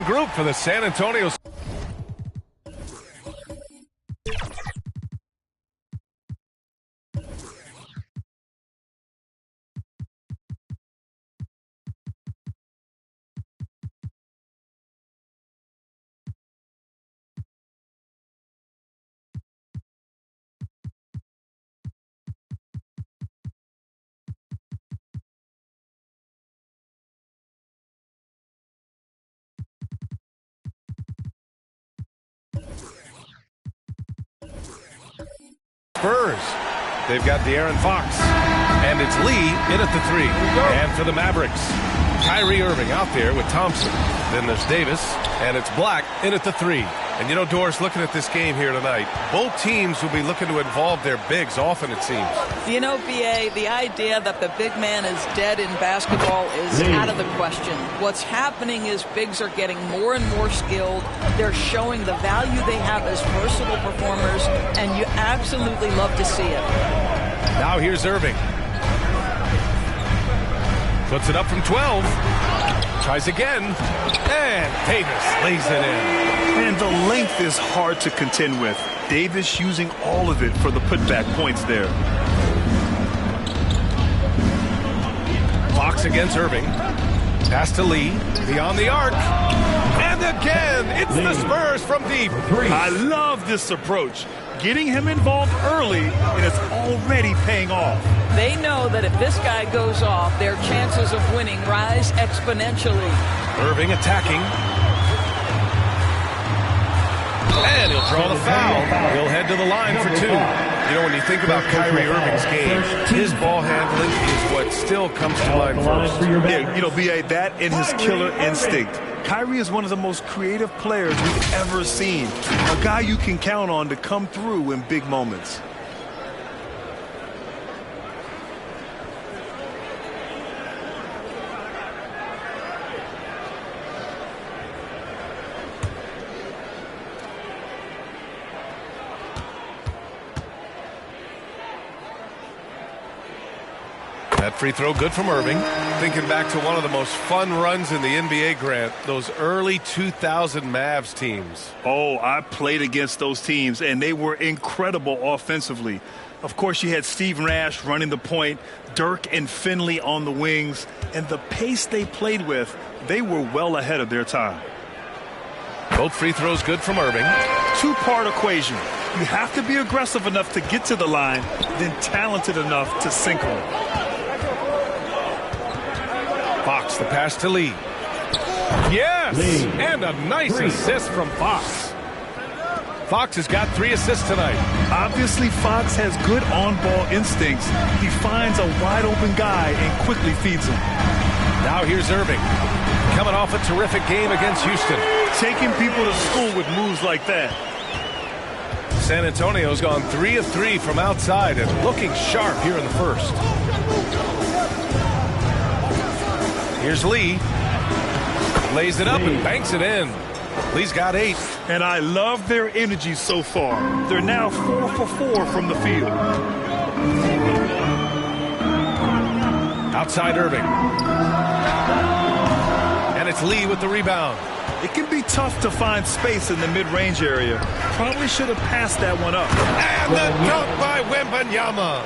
Group for the San Antonio. Spurs. They've got De'Aaron Fox. And it's Lee in at the 3. And for the Mavericks, Kyrie Irving out there with Thompson. Then there's Davis. And it's Black in at the 3. And you know, Doris, looking at this game here tonight, both teams will be looking to involve their bigs often, it seems. You know, BA, the idea that the big man is dead in basketball is out of the question. What's happening is bigs are getting more and more skilled. They're showing the value they have as versatile performers, and you absolutely love to see it. Now here's Irving. Puts it up from 12. Tries again. And Davis lays it in. And the length is hard to contend with. Davis using all of it for the putback points there. Fox against Irving. Pass to Lee. Beyond the arc. And again, it's the Spurs from deep. I love this approach. Getting him involved early, and it's already paying off. They know that if this guy goes off, their chances of winning rise exponentially. Irving attacking. And he'll draw the foul. He'll head to the line for 2. You know, when you think about Kyrie Irving's game, his ball handling is what still comes to mind first. Yeah, you know, B.A., that and his killer instinct. Kyrie is one of the most creative players we've ever seen. A guy you can count on to come through in big moments. That free throw good from Irving. Thinking back to one of the most fun runs in the NBA, Grant, those early 2000 Mavs teams. Oh, I played against those teams, and they were incredible offensively. Of course, you had Steve Nash running the point, Dirk and Finley on the wings, and the pace they played with, they were well ahead of their time. Both free throws good from Irving. Two-part equation. You have to be aggressive enough to get to the line, then talented enough to sink them. Fox, the pass to Lee. Yes! And a nice assist from Fox. Fox has got 3 assists tonight. Obviously, Fox has good on-ball instincts. He finds a wide-open guy and quickly feeds him. Now here's Irving. Coming off a terrific game against Houston. Taking people to school with moves like that. San Antonio's gone 3 of 3 from outside and looking sharp here in the first. Here's Lee. Lays it up and banks it in. Lee's got 8. And I love their energy so far. They're now 4 for 4 from the field. Outside Irving. And it's Lee with the rebound. It can be tough to find space in the mid-range area. Probably should have passed that one up. And the dunk by Wembanyama.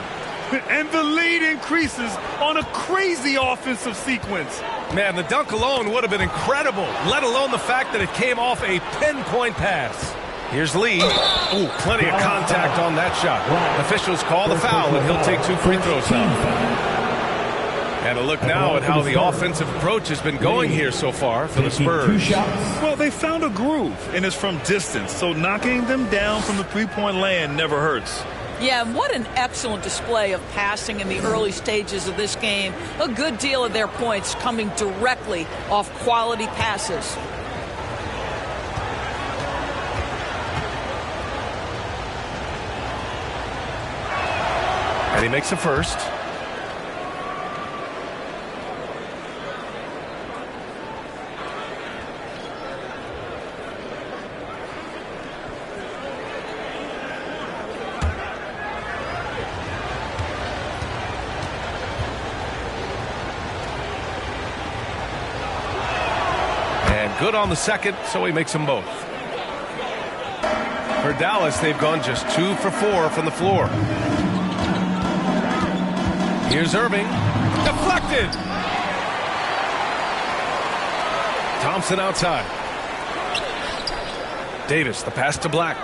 And the lead increases on a crazy offensive sequence. Man, the dunk alone would have been incredible, let alone the fact that it came off a pinpoint pass. Here's Lee. Ooh, plenty of contact on that shot. Officials call the foul, and he'll take 2 free throws now. And a look now at how the offensive approach has been going here so far for the Spurs. Well, they found a groove, and it's from distance, so knocking them down from the three-point land never hurts. Yeah, what an excellent display of passing in the early stages of this game. A good deal of their points coming directly off quality passes. And he makes the first. good on the second, so he makes them both. For Dallas, they've gone just 2 for 4 from the floor. Here's Irving. Deflected. Thompson outside. Davis, the pass to Black.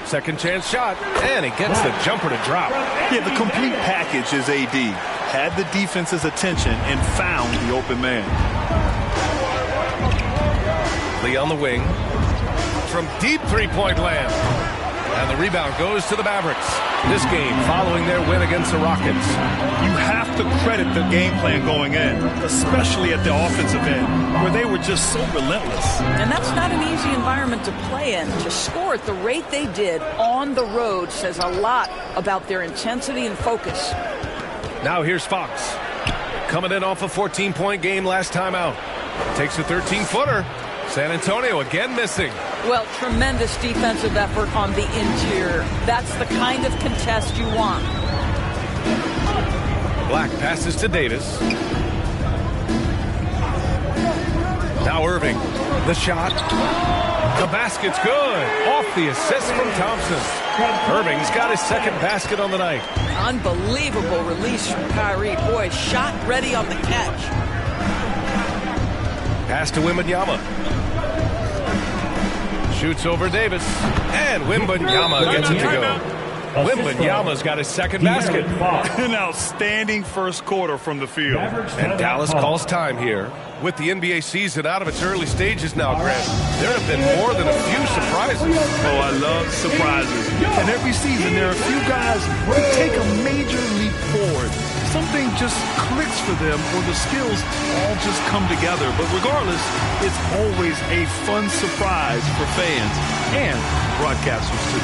Second chance shot, and he gets the jumper to drop. Yeah, the complete package is AD. Had the defense's attention and found the open man. Lee on the wing. From deep three-point land. And the rebound goes to the Mavericks. This game following their win against the Rockets. You have to credit the game plan going in, especially at the offensive end, where they were just so relentless. And that's not an easy environment to play in. To score at the rate they did on the road says a lot about their intensity and focus. Now here's Fox. Coming in off a 14-point game last time out. Takes a 13-footer. San Antonio again missing. Well, tremendous defensive effort on the interior. That's the kind of contest you want. Black passes to Davis. Now Irving. The shot. The basket's good. Off the assist from Thompson. Irving's got his second basket on the night. Unbelievable release from Kyrie. Boy, shot ready on the catch. Pass to Wembanyama. Shoots over Davis. And Wembanyama gets it to go. Wembanyama's got his second basket. An outstanding first quarter from the field. And Dallas calls time here. With the NBA season out of its early stages now, Grant, there have been more than a few surprises. Oh, I love surprises. And every season there are a few guys who take a major leap forward. Something just clicks for them, or the skills all just come together. But regardless, it's always a fun surprise for fans and broadcasters too.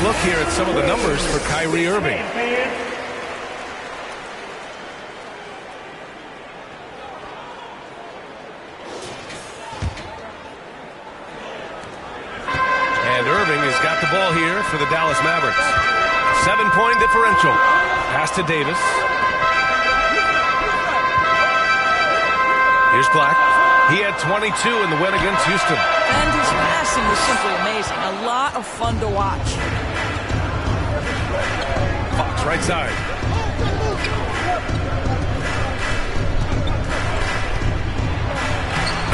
Look here at some of the numbers for Kyrie Irving. And Irving has got the ball here for the Dallas Mavericks. 7-point differential. Pass to Davis. Here's Black. He had 22 in the win against Houston. And his passing was simply amazing. A lot of fun to watch. Fox right side.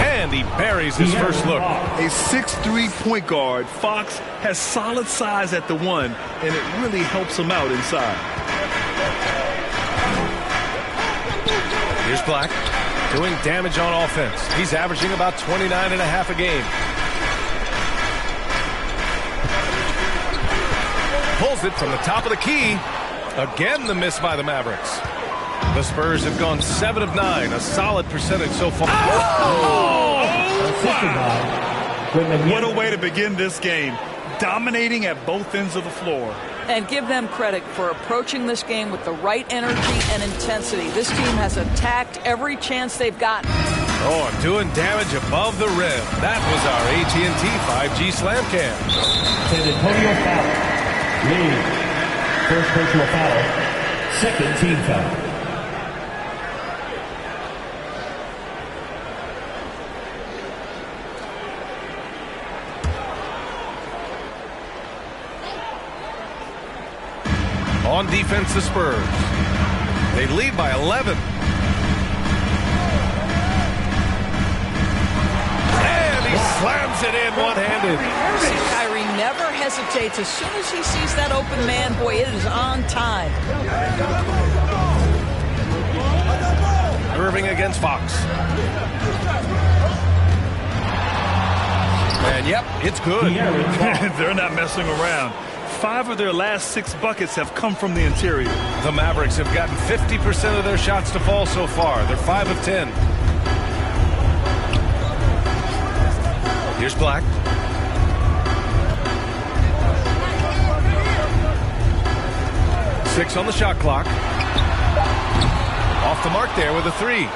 And he buries his first look. A 6'3" point guard, Fox has solid size at the one, and it really helps him out inside. Here's Black. Doing damage on offense. He's averaging about 29.5 a game. Pulls it from the top of the key. Again, the miss by the Mavericks. The Spurs have gone 7 of 9, a solid percentage so far. Oh! Wow. What a way to begin this game. Dominating at both ends of the floor. And give them credit for approaching this game with the right energy and intensity. This team has attacked every chance they've gotten. Oh, doing damage above the rim. That was our AT&T 5G Slam Cam. San Antonio foul. Lead. First personal foul. Second team foul. On defense, the Spurs. They lead by 11. And he slams it in one-handed. Kyrie never hesitates. As soon as he sees that open man, boy, it is on time. Irving against Fox. And yep, it's good. They're not messing around. 5 of their last 6 buckets have come from the interior. The Mavericks have gotten 50% of their shots to fall so far. They're 5 of 10. Here's Black. Six on the shot clock. Off the mark there with a 3.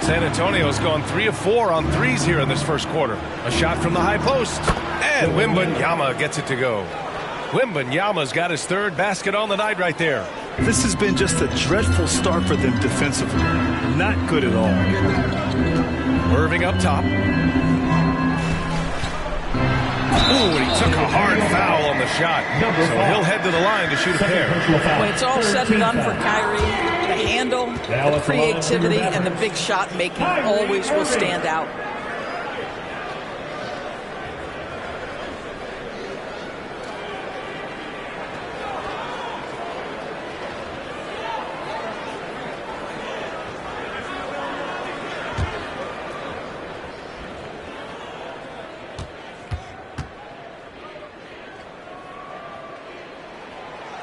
San Antonio's gone 3 of 4 on threes here in this first quarter. A shot from the high post. And Wembanyama gets it to go. Wembanyama's got his 3rd basket on the night right there. This has been just a dreadful start for them defensively. Not good at all. Irving up top. Ooh, he took a hard foul on the shot. So he'll head to the line to shoot a pair. When it's all said and done for Kyrie, the handle, the creativity, and the big shot making always will stand out.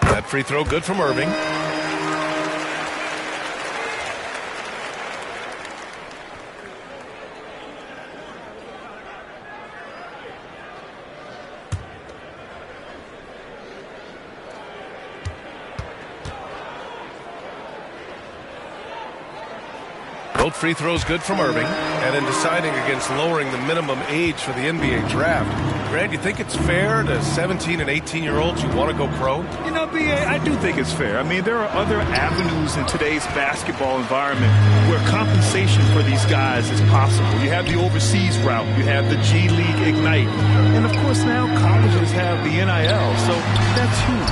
That free throw good from Irving. Both free throws good from Irving. And in deciding against lowering the minimum age for the NBA draft, Grant, you think it's fair to 17 and 18-year-olds who want to go pro? You know, B.A., I do think it's fair. I mean, there are other avenues in today's basketball environment where compensation for these guys is possible. You have the overseas route. You have the G League Ignite. And, of course, now colleges have the NIL, so that's huge.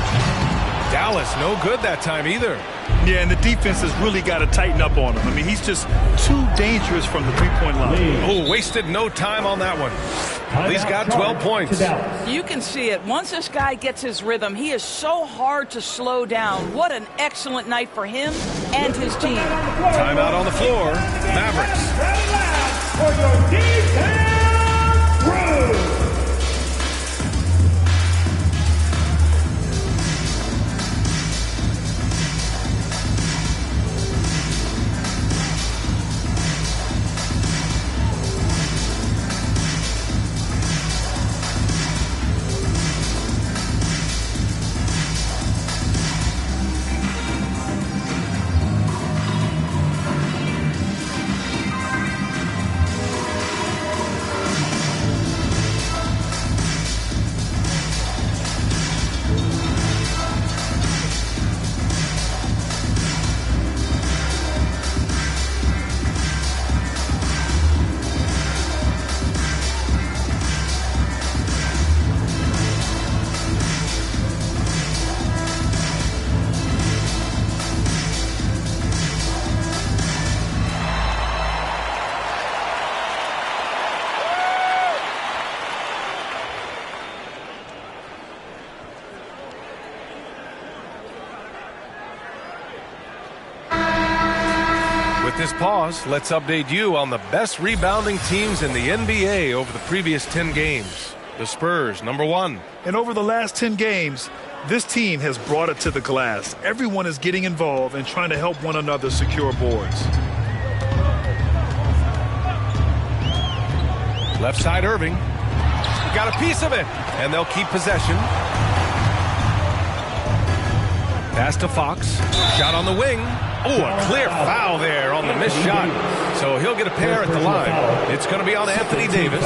Dallas, no good that time either. Yeah, and the defense has really got to tighten up on him. I mean, he's just too dangerous from the three-point line. Oh, wasted no time on that one. He's got 12 points. You can see it. Once this guy gets his rhythm, he is so hard to slow down. What an excellent night for him and his team. Timeout on the floor. Mavericks. For your defense crew. This pause, let's update you on the best rebounding teams in the NBA over the previous 10 games. The Spurs, number 1. And over the last 10 games, this team has brought it to the glass. Everyone is getting involved and trying to help one another secure boards. Left side, Irving. Got a piece of it, and they'll keep possession. Pass to Fox. Shot on the wing. Oh, a clear foul there on the missed shot. So he'll get a pair at the line. It's going to be on Anthony Davis.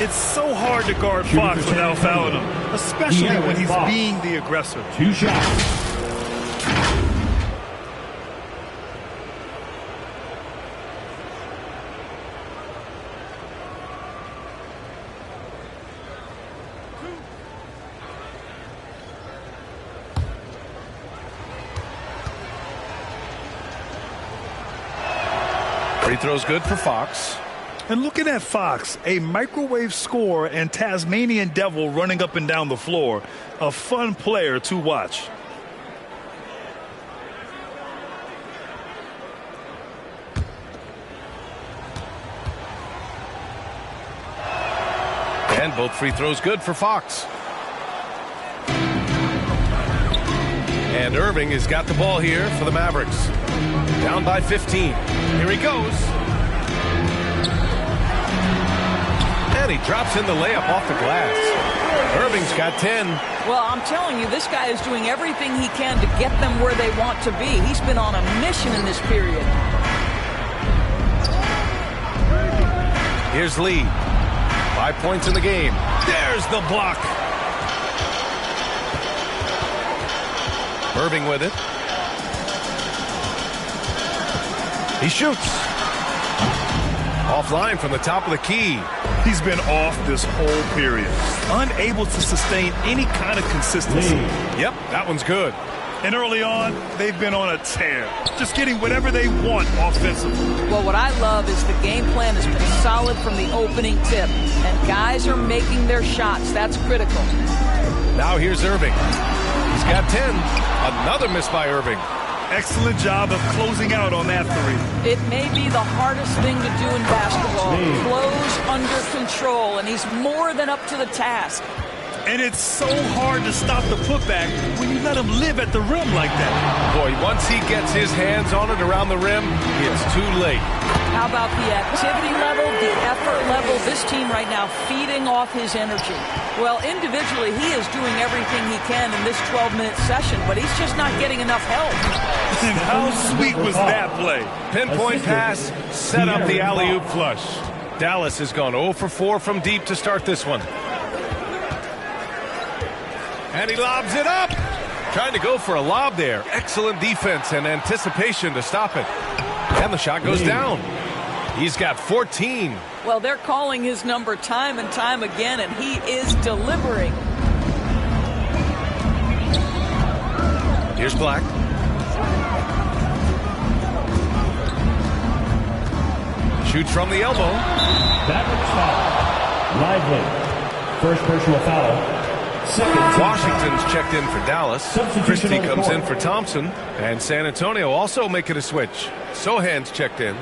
It's so hard to guard Fox without fouling him, especially when he's being the aggressor. 2 shots. Free throw's good for Fox. And looking at Fox, a microwave scorer and Tasmanian devil running up and down the floor. A fun player to watch. And both free throws good for Fox. And Irving has got the ball here for the Mavericks. Down by 15. Here he goes. And he drops in the layup off the glass. Irving's got 10. Well, I'm telling you, this guy is doing everything he can to get them where they want to be. He's been on a mission in this period. Here's Lee. 5 points in the game. There's the block. Irving with it. He shoots. Offline from the top of the key. He's been off this whole period. Unable to sustain any kind of consistency. Yep, that one's good. And early on, they've been on a tear. Just getting whatever they want offensively. Well, what I love is the game plan has been solid from the opening tip. And guys are making their shots. That's critical. Now here's Irving. He's got 10. Another miss by Irving. Excellent job of closing out on that three. It may be the hardest thing to do in basketball. Close under control, and he's more than up to the task. And it's so hard to stop the putback when you let him live at the rim like that. Boy, once he gets his hands on it around the rim, it's too late. How about the activity level, the effort level? This team right now feeding off his energy. Well, individually, he is doing everything he can in this 12-minute session, but he's just not getting enough help. And how sweet was that play? Pinpoint pass, set up the alley-oop flush. Dallas has gone 0 for 4 from deep to start this one. And he lobs it up. Trying to go for a lob there. Excellent defense and anticipation to stop it. And the shot goes down. He's got 14. Well, they're calling his number time and time again, and he is delivering. Here's Black. Shoots from the elbow. Mavericks foul. Lively. First personal foul. Second. Washington's checked in for Dallas. Substitution Christie on the comes court. in for Thompson. And San Antonio also making a switch. Sohan's checked in.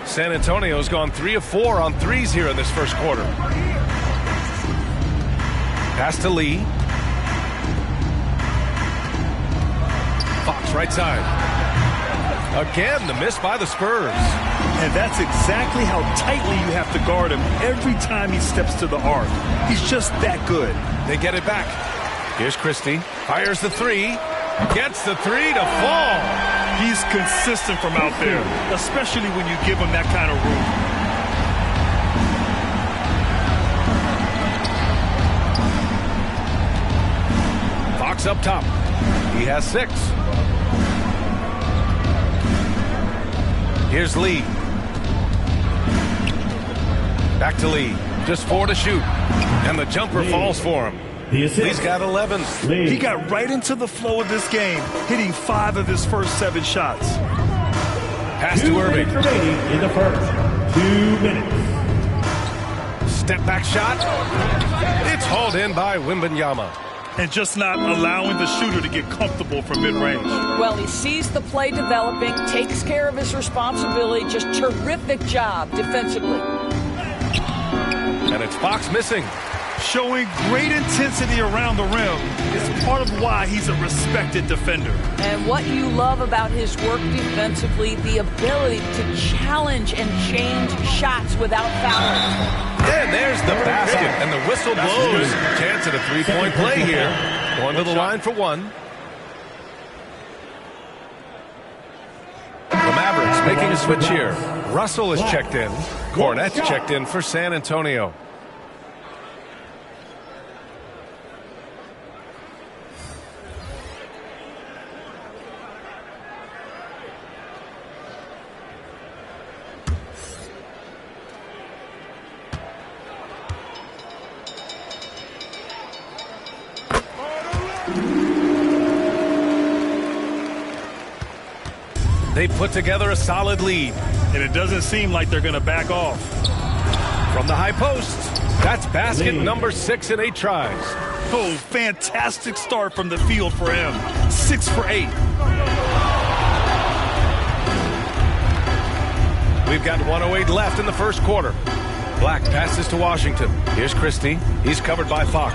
San Antonio's gone 3 of 4 on threes here in this first quarter. Pass to Lee. Fox right side. Again, the miss by the Spurs. And that's exactly how tightly you have to guard him every time he steps to the arc. He's just that good. They get it back. Here's Christie. Fires the three. Gets the three to fall. He's consistent from out there, especially when you give him that kind of room. Fox up top. He has 6. Here's Lee. Back to Lee. Just 4 to shoot. And the jumper falls for him. Lee's got 11. He got right into the flow of this game, hitting 5 of his first 7 shots. Pass to Irving. 2 minutes remaining in the first. 2 minutes. Step back shot. It's hauled in by Wembanyama. And just not allowing the shooter to get comfortable from mid-range. Well, he sees the play developing, takes care of his responsibility. Just terrific job defensively. And it's Fox missing. Showing great intensity around the rim is part of why he's a respected defender. And what you love about his work defensively, the ability to challenge and change shots without fouling. And there's the basket, and the whistle blows. Chance at a three-point play here. Going to the line for 1. The Mavericks making a switch here. Russell is checked in. Cornette's checked in for San Antonio. They put together a solid lead. And it doesn't seem like they're going to back off. From the high post, that's basket number 6 in 8 tries. Oh, fantastic start from the field for him. 6 for 8. We've got 1:08 left in the first quarter. Black passes to Washington. Here's Christie. He's covered by Fox.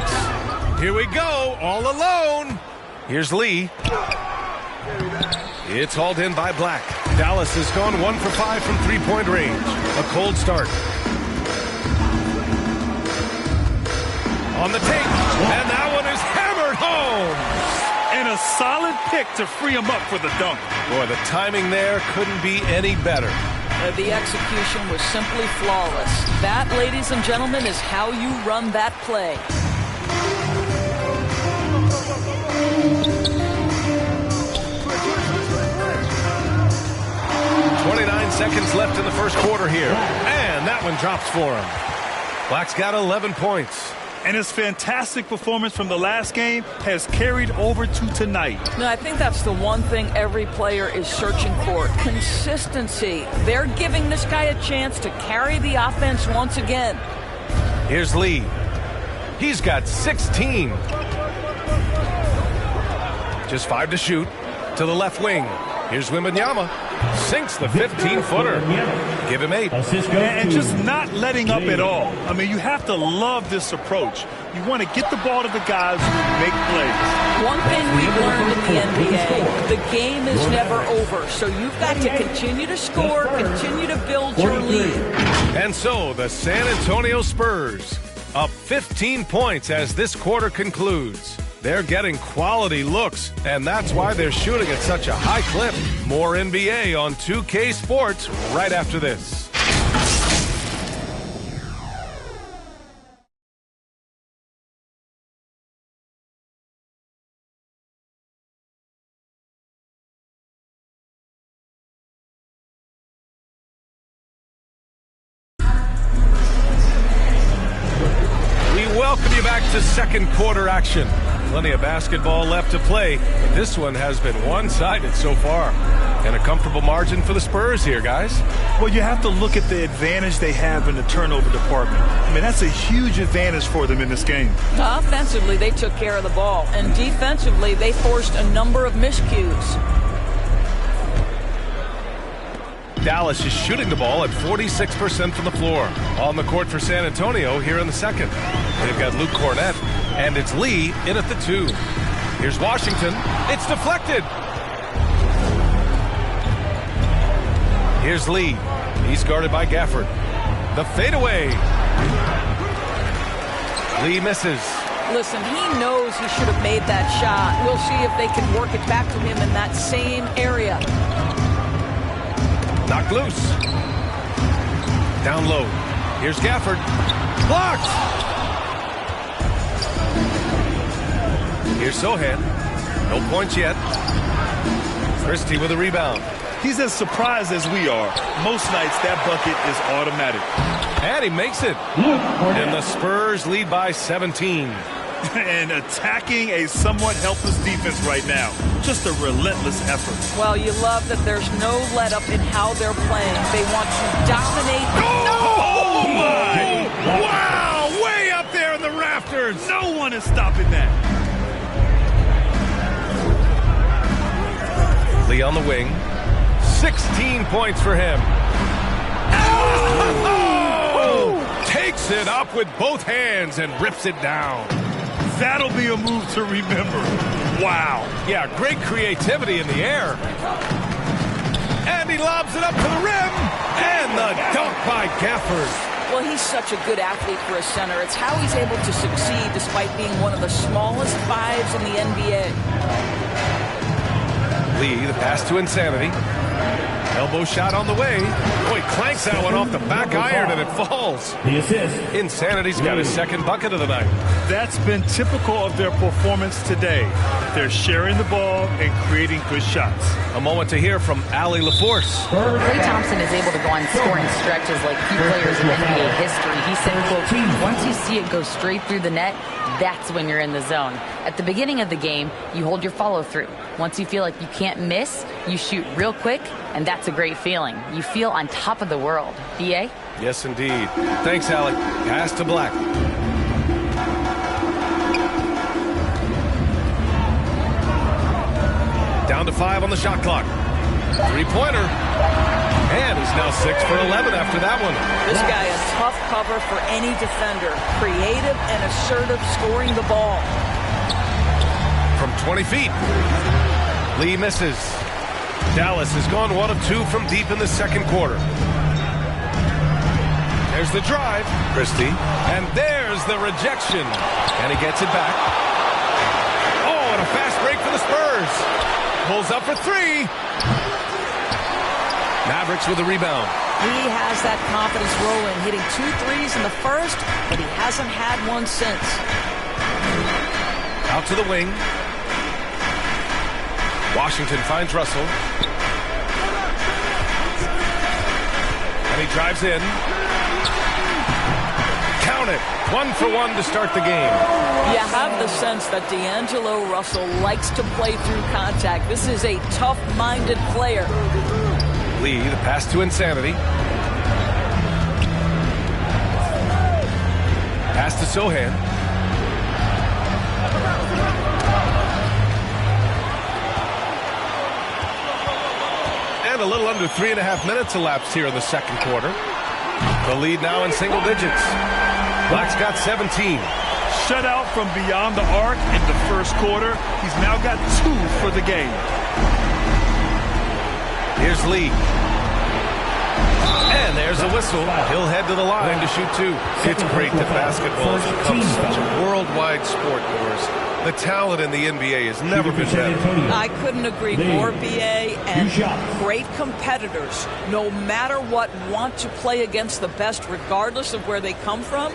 Here we go, all alone. Here's Lee. It's hauled in by Black. Dallas has gone 1 for 5 from three-point range. A cold start. On the take, and that one is hammered home. And a solid pick to free him up for the dunk. Boy, the timing there couldn't be any better. The execution was simply flawless. That, ladies and gentlemen, is how you run that play. Seconds left in the first quarter here. And that one drops for him. Black's got 11 points. And his fantastic performance from the last game has carried over to tonight. No, I think that's the one thing every player is searching for. Consistency. They're giving this guy a chance to carry the offense once again. Here's Lee. He's got 16. Just 5 to shoot. To the left wing. Here's Wembanyama. Sinks the 15-footer. Give him 8. And just not letting up at all. I mean, you have to love this approach. You want to get the ball to the guys who make plays. One thing we've learned in the NBA, the game is never over. So you've got to continue to score, continue to build your lead. And so the San Antonio Spurs up 15 points as this quarter concludes. They're getting quality looks, and that's why they're shooting at such a high clip. More NBA on 2K Sports right after this. We welcome you back to second quarter action. Plenty of basketball left to play, but this one has been one-sided so far. And a comfortable margin for the Spurs here, guys. Well, you have to look at the advantage they have in the turnover department. I mean, that's a huge advantage for them in this game. Offensively, they took care of the ball, and defensively, they forced a number of miscues. Dallas is shooting the ball at 46% from the floor. On the court for San Antonio here in the second. They've got Luke Cornett, and it's Lee in at the 2. Here's Washington. It's deflected. Here's Lee. He's guarded by Gafford. The fadeaway. Lee misses. Listen, he knows he should have made that shot. We'll see if they can work it back to him in that same area. Knocked loose. Down low. Here's Gafford. Blocked. Here's Sohan. No points yet. Christie with a rebound. He's as surprised as we are. Most nights that bucket is automatic. And he makes it. And the Spurs lead by 17. And attacking a somewhat helpless defense right now. Just a relentless effort. Well, you love that there's no let-up in how they're playing. They want to dominate. Oh, my! Wow! Way up there in the rafters. No one is stopping that. Lee on the wing. 16 points for him. Oh! Takes it up with both hands and rips it down. That'll be a move to remember. Wow. Yeah, great creativity in the air. And he lobs it up to the rim. And the dunk by Gafford. Well, he's such a good athlete for a center. It's how he's able to succeed despite being one of the smallest 5s in the NBA. Lee, the pass to Insanity. Elbow shot on the way. Boy, clanks that one off the back iron and it falls. The assist. Insanity's got his second bucket of the night. That's been typical of their performance today. They're sharing the ball and creating good shots. A moment to hear from Allie LaForce. Klay Thompson is able to go on scoring stretches like few players in NBA history. He said, quote, once you see it go straight through the net, that's when you're in the zone. At the beginning of the game, you hold your follow-through. Once you feel like you can't miss, you shoot real quick, and that's a great feeling. You feel on top of the world. B.A.? Yes, indeed. Thanks, Alec. Pass to Black. Down to 5 on the shot clock. Three-pointer. And he's now 6 for 11 after that one. This guy a tough cover for any defender. Creative and assertive scoring the ball. From 20 feet. Lee misses. Dallas has gone 1 of 2 from deep in the second quarter. There's the drive. Christie. And there's the rejection. And he gets it back. Oh, and a fast break for the Spurs. Pulls up for 3. Mavericks with a rebound. He has that confidence rolling, hitting 2 threes in the first, but he hasn't had one since. Out to the wing. Washington finds Russell. And he drives in. Count it. 1 for 1 to start the game. You have the sense that D'Angelo Russell likes to play through contact. This is a tough-minded player. Lee, the pass to Insanity. Pass to Sohan. And a little under 3.5 minutes elapsed here in the second quarter. The lead now in single digits. Black's got 17. Shutout from beyond the arc in the first quarter. He's now got 2 for the game. Here's Lee. And there's a whistle. He'll head to the line to shoot 2. It's great that basketball has become such a worldwide sport, Boris. The talent in the NBA has never been better. I couldn't agree more, B.A. And great competitors, no matter what, want to play against the best regardless of where they come from.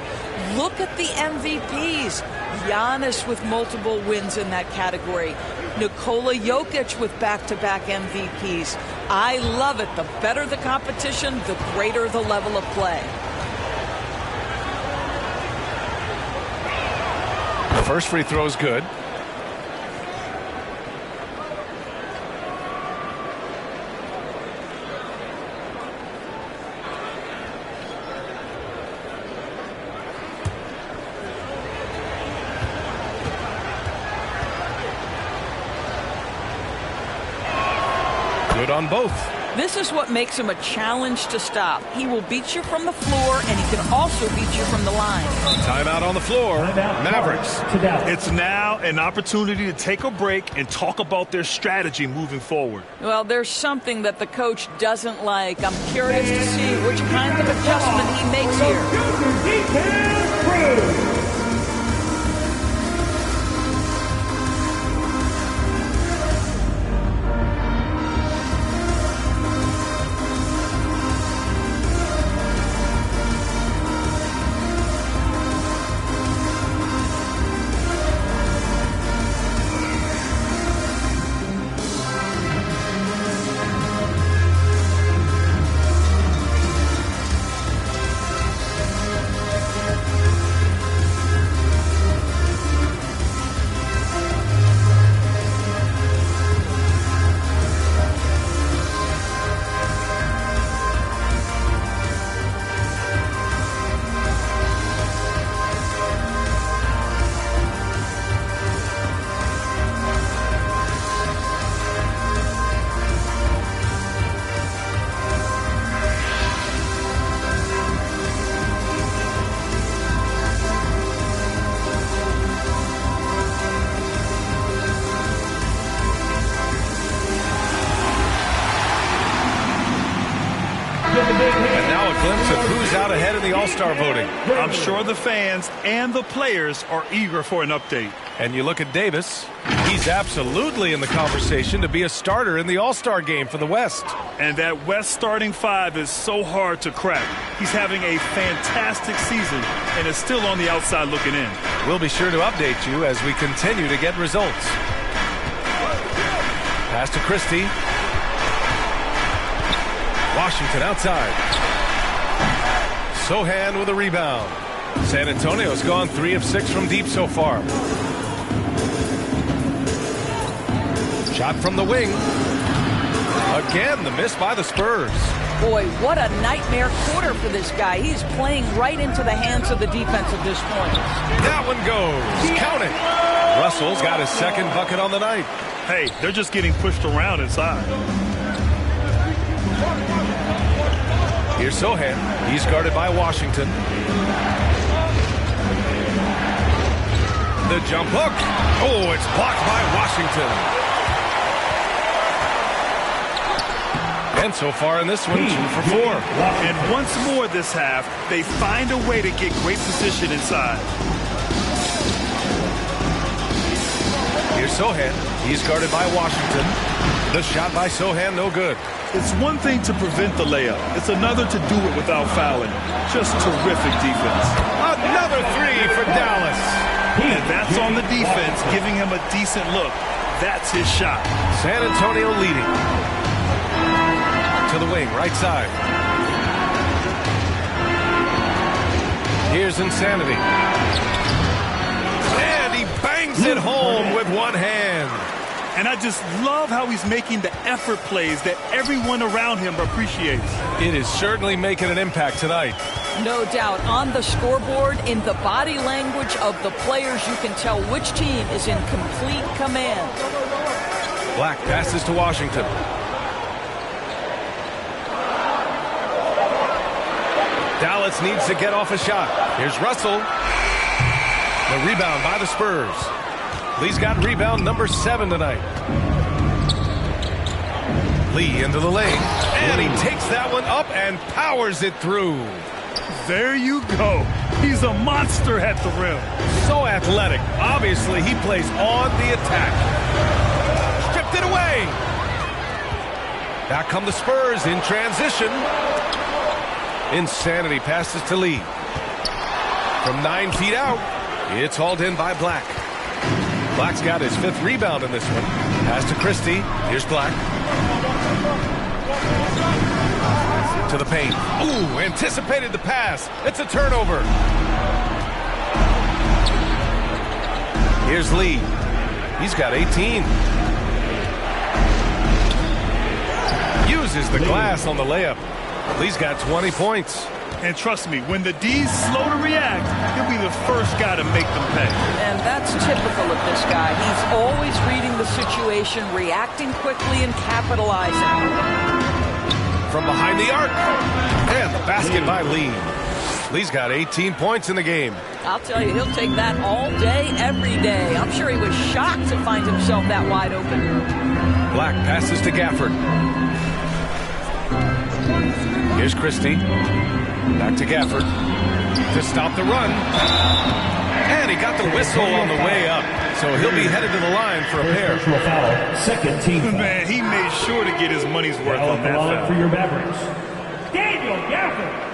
Look at the MVPs. Giannis with multiple wins in that category. Nikola Jokic with back-to-back MVPs. I love it. The better the competition, the greater the level of play. The first free throw is good. Good on both. This is what makes him a challenge to stop. He will beat you from the floor, and he can also beat you from the line. Timeout on the floor. Mavericks. It's now an opportunity to take a break and talk about their strategy moving forward. Well, there's something that the coach doesn't like. I'm curious to see which kind of adjustment he makes here. And now a glimpse of who's out ahead in the All-Star voting. I'm sure the fans and the players are eager for an update. And you look at Davis, he's absolutely in the conversation to be a starter in the All-Star game for the West. And that West starting 5 is so hard to crack. He's having a fantastic season and is still on the outside looking in. We'll be sure to update you as we continue to get results. Pass to Christie. Washington outside. Sohan with a rebound. San Antonio's gone 3 of 6 from deep so far. Shot from the wing. Again, the miss by the Spurs. Boy, what a nightmare quarter for this guy. He's playing right into the hands of the defense at this point. That one goes. Count it. Russell's got his second bucket on the night. Hey, they're just getting pushed around inside. Here's Sohan. He's guarded by Washington. The jump hook. Oh, it's blocked by Washington. And so far in this one, 2 for 4. And once more this half, they find a way to get great position inside. Here's Sohan. He's guarded by Washington. The shot by Sohan, no good. It's one thing to prevent the layup. It's another to do it without fouling. Just terrific defense. Another 3 for Dallas. And that's on the defense, giving him a decent look. That's his shot. San Antonio leading. To the wing, right side. Here's Insanity. And he bangs it home with one hand. And I just love how he's making the effort plays that everyone around him appreciates. It is certainly making an impact tonight. No doubt. On the scoreboard, in the body language of the players, you can tell which team is in complete command. Black passes to Washington. Dallas needs to get off a shot. Here's Russell. The rebound by the Spurs. Lee's got rebound number 7 tonight. Lee into the lane. And he takes that one up and powers it through. There you go. He's a monster at the rim. So athletic. Obviously, he plays on the attack. Stripped it away. Back come the Spurs in transition. Insanity passes to Lee. From 9 feet out, it's hauled in by Black. Black's got his 5th rebound in this one. Pass to Christie. Here's Black. To the paint. Ooh, anticipated the pass. It's a turnover. Here's Lee. He's got 18. Uses the glass on the layup. Lee's got 20 points. And trust me, when the D's slow to react, he'll be the first guy to make them pay. And that's typical of this guy. He's always reading the situation, reacting quickly, and capitalizing. From behind the arc. And the basket by Lee. Lee's got 18 points in the game. I'll tell you, he'll take that all day, every day. I'm sure he was shocked to find himself that wide open. Black passes to Gafford. Here's Christie. Back to Gafford to stop the run. And he got the whistle on the way up. So he'll be headed to the line for a pair. Foul. Second team foul. Man, he made sure to get his money's worth on that foul. For your Mavericks, Daniel Gafford.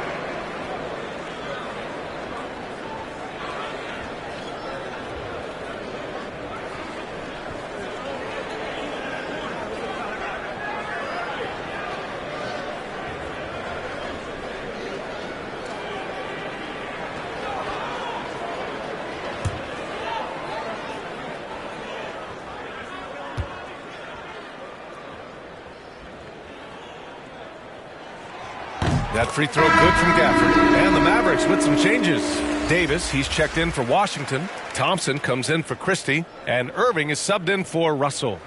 That free throw good from Gafford. And the Mavericks with some changes. Davis, he's checked in for Washington. Thompson comes in for Christie. And Irving is subbed in for Russell.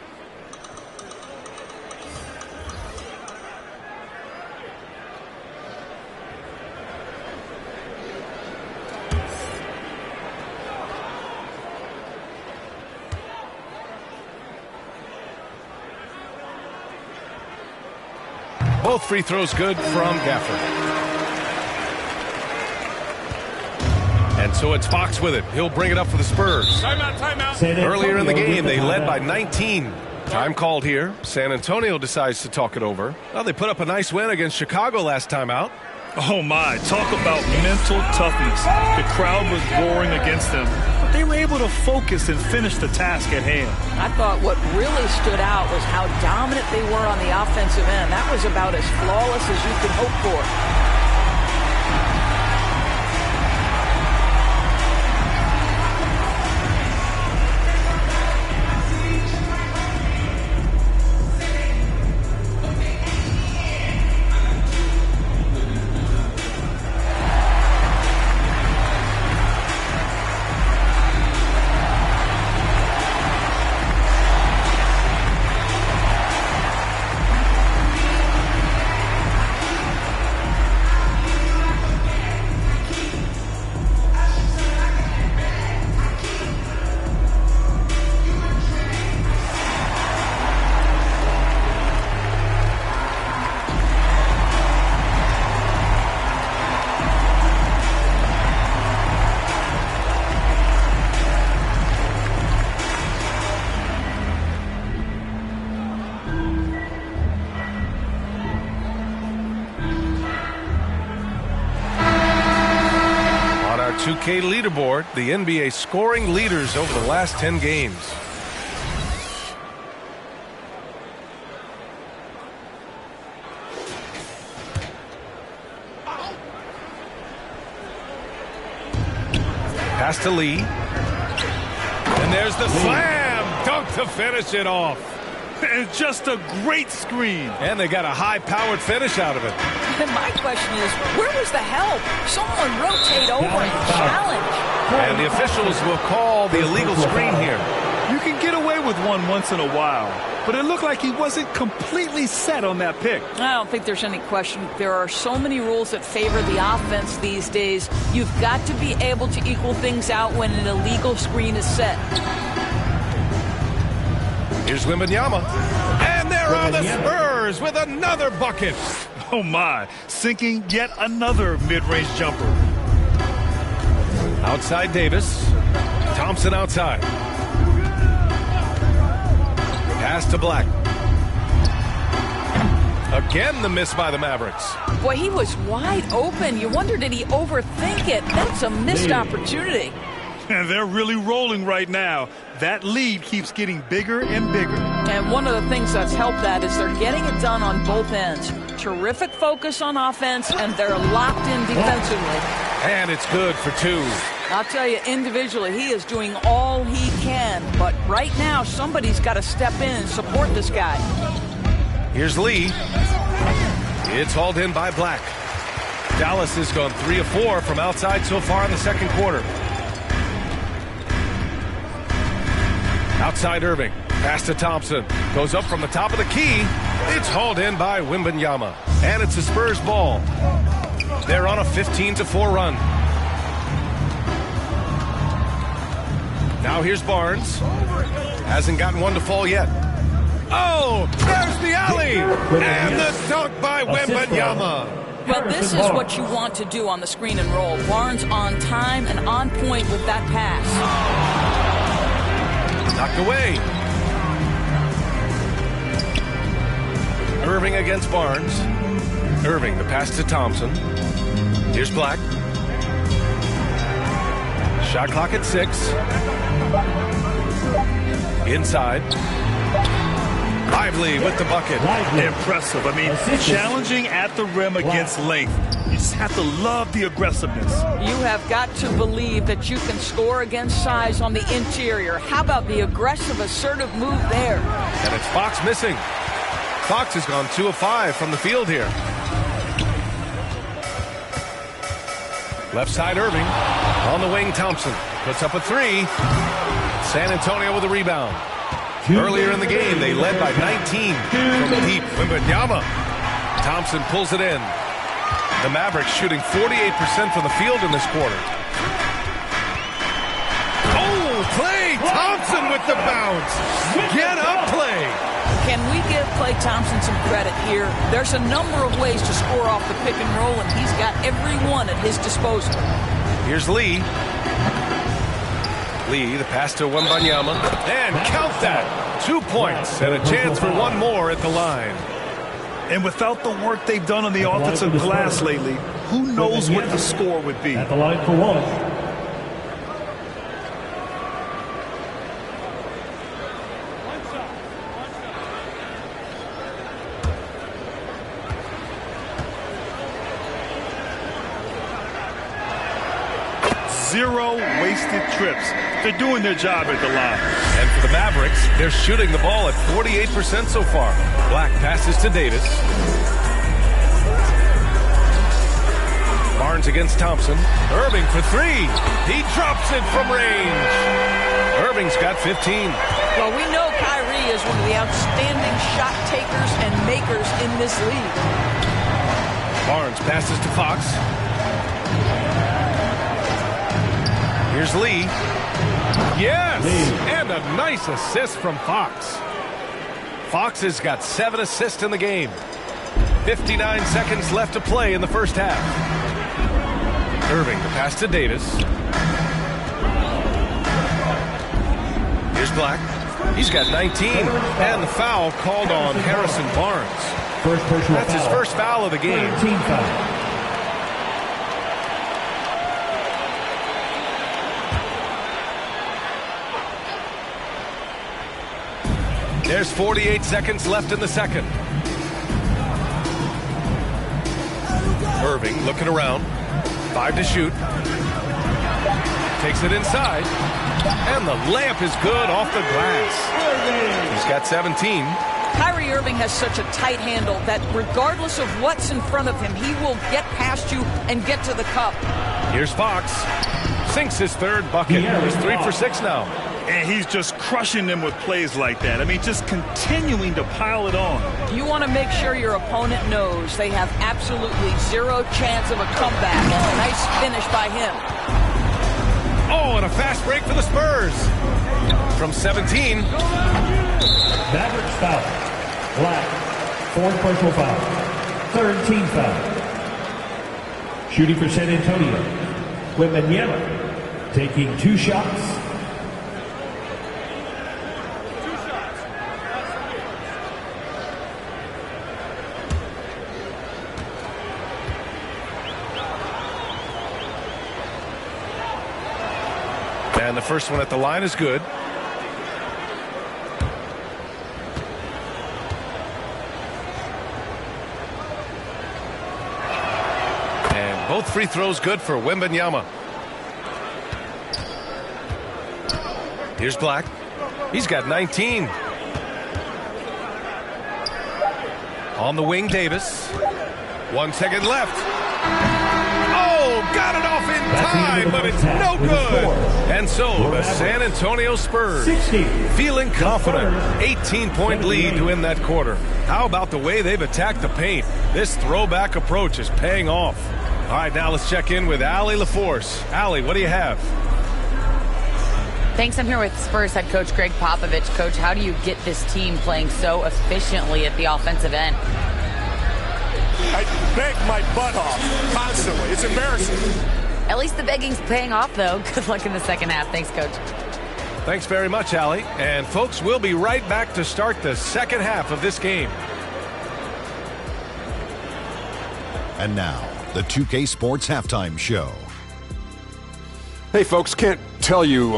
Both free throws good from Gafford. And so it's Fox with it. He'll bring it up for the Spurs. Timeout. Earlier in the game, they led by 19. Time called here. San Antonio decides to talk it over. Well, they put up a nice win against Chicago last time out. Oh, my. Talk about mental toughness. The crowd was roaring against them, but they were able to focus and finish the task at hand. I thought what really stood out was how dominant they were on the offensive end. That was about as flawless as you could hope for. 2K leaderboard, the NBA scoring leaders over the last 10 games. Pass to Lee. And there's the slam dunk to finish it off. And just a great screen. And they got a high-powered finish out of it. And my question is, where was the help? Someone rotate over and challenge. And the officials will call the illegal screen here. You can get away with one once in a while, but it looked like he wasn't completely set on that pick. I don't think there's any question. There are so many rules that favor the offense these days. You've got to be able to equal things out when an illegal screen is set. Here's Wembanyama. And there are the Spurs with another bucket. Oh, my. Sinking yet another mid-range jumper. Outside Davis. Thompson outside. Pass to Black. Again, the miss by the Mavericks. Boy, he was wide open. You wonder, did he overthink it? That's a missed opportunity. And they're really rolling right now. That lead keeps getting bigger and bigger. And one of the things that's helped that is they're getting it done on both ends. Terrific focus on offense, and they're locked in defensively. And it's good for two. I'll tell you, individually, he is doing all he can. But right now, somebody's got to step in and support this guy. Here's Lee. It's hauled in by Black. Dallas has gone 3 of 4 from outside so far in the second quarter. Outside Irving. Pass to Thompson. Goes up from the top of the key. It's hauled in by Wembanyama. And it's the Spurs ball. They're on a 15-4 run. Now here's Barnes. Hasn't gotten one to fall yet. Oh, there's the alley. And the dunk by Wembanyama. Well, this is what you want to do on the screen and roll. Barnes on time and on point with that pass. Knocked away. Irving against Barnes. Irving, the pass to Thompson. Here's Black. Shot clock at 6. Inside. Lively with the bucket. Impressive. I mean, challenging at the rim against length. You just have to love the aggressiveness. You have got to believe that you can score against size on the interior. How about the aggressive, assertive move there? And it's Fox missing. Fox has gone 2 of 5 from the field here. Left side Irving. On the wing, Thompson. Puts up a 3. San Antonio with a rebound. Earlier in the game, they led by 19 from deep. Wembanyama. Thompson pulls it in. The Mavericks shooting 48% from the field in this quarter. Oh, Klay Thompson with the bounce. Get up, Klay. Can we give Klay Thompson some credit here? There's a number of ways to score off the pick and roll, and he's got every one at his disposal. Here's Lee. Lee, the pass to Wembanyama. And count that. 2 points and a chance for one more at the line. And without the work they've done on the offensive glass lately, who knows what the score would be. At the line for one. Zero wasted trips. They're doing their job at the line. And for the Mavericks, they're shooting the ball at 48% so far. Black passes to Davis. Barnes against Thompson. Irving for 3. He drops it from range. Irving's got 15. Well, we know Kyrie is one of the outstanding shot takers and makers in this league. Barnes passes to Fox. Here's Lee. Yes! And a nice assist from Fox. Fox has got 7 assists in the game. 59 seconds left to play in the first half. Irving, the pass to Davis. Here's Black. He's got 19. And the foul called on Harrison Barnes. That's his first foul of the game. There's 48 seconds left in the second. Irving looking around. 5 to shoot. Takes it inside. And the layup is good off the glass. He's got 17. Kyrie Irving has such a tight handle that regardless of what's in front of him, he will get past you and get to the cup. Here's Fox. Sinks his third bucket. He's 3 for 6 now. And he's just crushing them with plays like that. I mean, just continuing to pile it on. You want to make sure your opponent knows they have absolutely zero chance of a comeback. And a nice finish by him. Oh, and a fast break for the Spurs. From 17. Mavericks foul. Black. 4th personal foul. 3rd team foul. Shooting for San Antonio. Wembanyama taking 2 shots. And the first one at the line is good. And both free throws good for Wembanyama. Here's Black. He's got 19. On the wing, Davis. 1 second left. Oh, got it off in time, but it's no good. And so the San Antonio Spurs feeling confident. 18-point lead to win that quarter. How about the way they've attacked the paint? This throwback approach is paying off. All right, now let's check in with Allie LaForce. Allie, what do you have? Thanks. I'm here with Spurs head coach Greg Popovich. Coach, how do you get this team playing so efficiently at the offensive end? I beg my butt off constantly. It's embarrassing. At least the begging's paying off, though. Good luck in the second half. Thanks, Coach. Thanks very much, Allie. And, folks, we'll be right back to start the second half of this game. And now, the 2K Sports Halftime Show. Hey, folks, can't tell you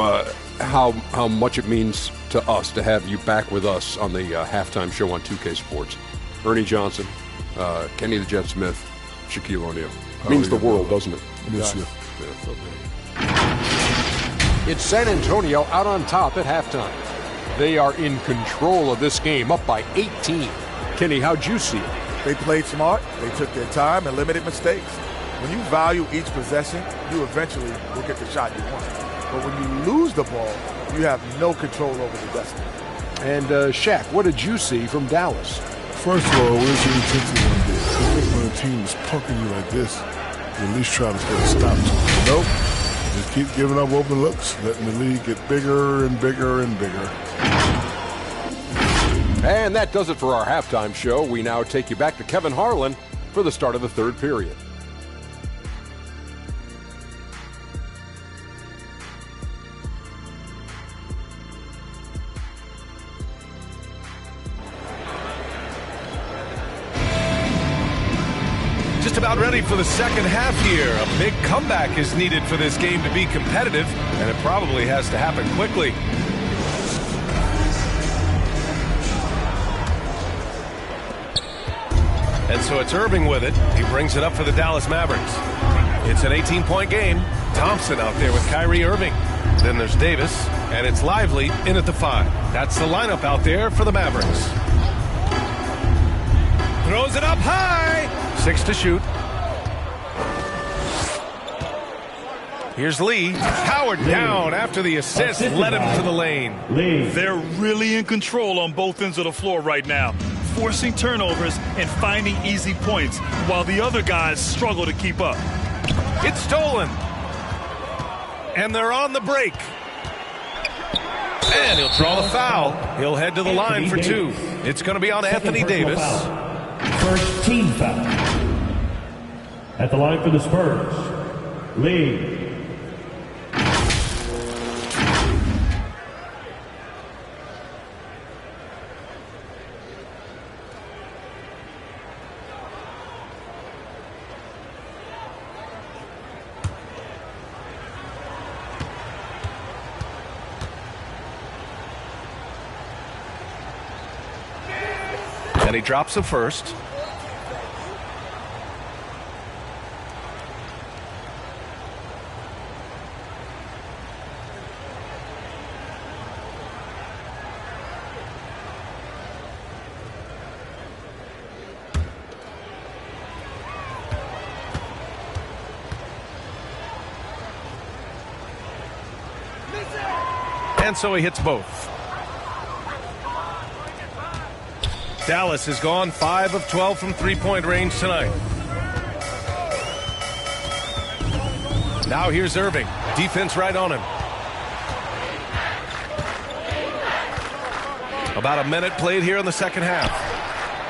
how much it means to us to have you back with us on the halftime show on 2K Sports. Ernie Johnson, Kenny the Jet Smith, Shaquille O'Neal. Means the world, doesn't it? Yes, yeah. It's San Antonio out on top at halftime. They are in control of this game, up by 18. Kenny, how'd you see it? They played smart. They took their time and limited mistakes. When you value each possession, you eventually will get the shot you want. But when you lose the ball, you have no control over the destiny. And Shaq, what did you see from Dallas? First of all, where's the intensity on this? I think when a team is punking you like this, you at least try to put a stop to it. Nope. Just keep giving up open looks, letting the league get bigger and bigger and bigger. And that does it for our halftime show. We now take you back to Kevin Harlan for the start of the third period. Just about ready for the second half here. A big comeback is needed for this game to be competitive, and it probably has to happen quickly. And so it's Irving with it. He brings it up for the Dallas Mavericks. It's an 18-point game. Thompson out there with Kyrie Irving. Then there's Davis, and it's Lively in at the 5. That's the lineup out there for the Mavericks. Throws it up high. 6 to shoot. Here's Lee. Howard down after the assist. Led him to the lane. They're really in control on both ends of the floor right now, forcing turnovers and finding easy points while the other guys struggle to keep up. It's stolen. And they're on the break. And he'll draw the foul. He'll head to the line for 2. It's going to be on Anthony Davis. First team foul. At the line for the Spurs, Lee. And he drops the first. And so he hits both. Dallas has gone 5 of 12 from three-point range tonight. Now here's Irving. Defense right on him. About a minute played here in the second half.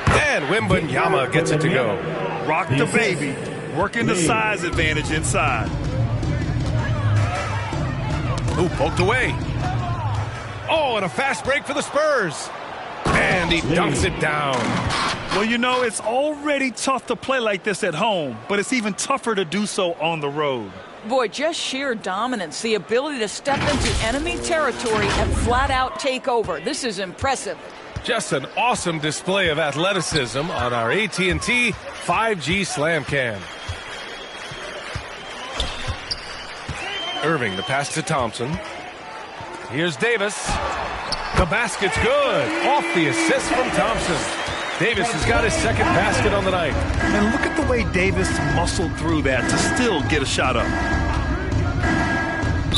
And Wembanyama gets it to go. Rock the baby. Working the size advantage inside. Ooh, poked away. Oh, and a fast break for the Spurs. And he dunks it down. Well, you know, it's already tough to play like this at home, but it's even tougher to do so on the road. Boy, just sheer dominance, the ability to step into enemy territory and flat out take over. This is impressive. Just an awesome display of athleticism on our AT&T 5G Slam Cam. Irving, the pass to Thompson. Here's Davis. The basket's good. Off the assist from Thompson. Davis has got his second basket on the night. And look at the way Davis muscled through that to still get a shot up.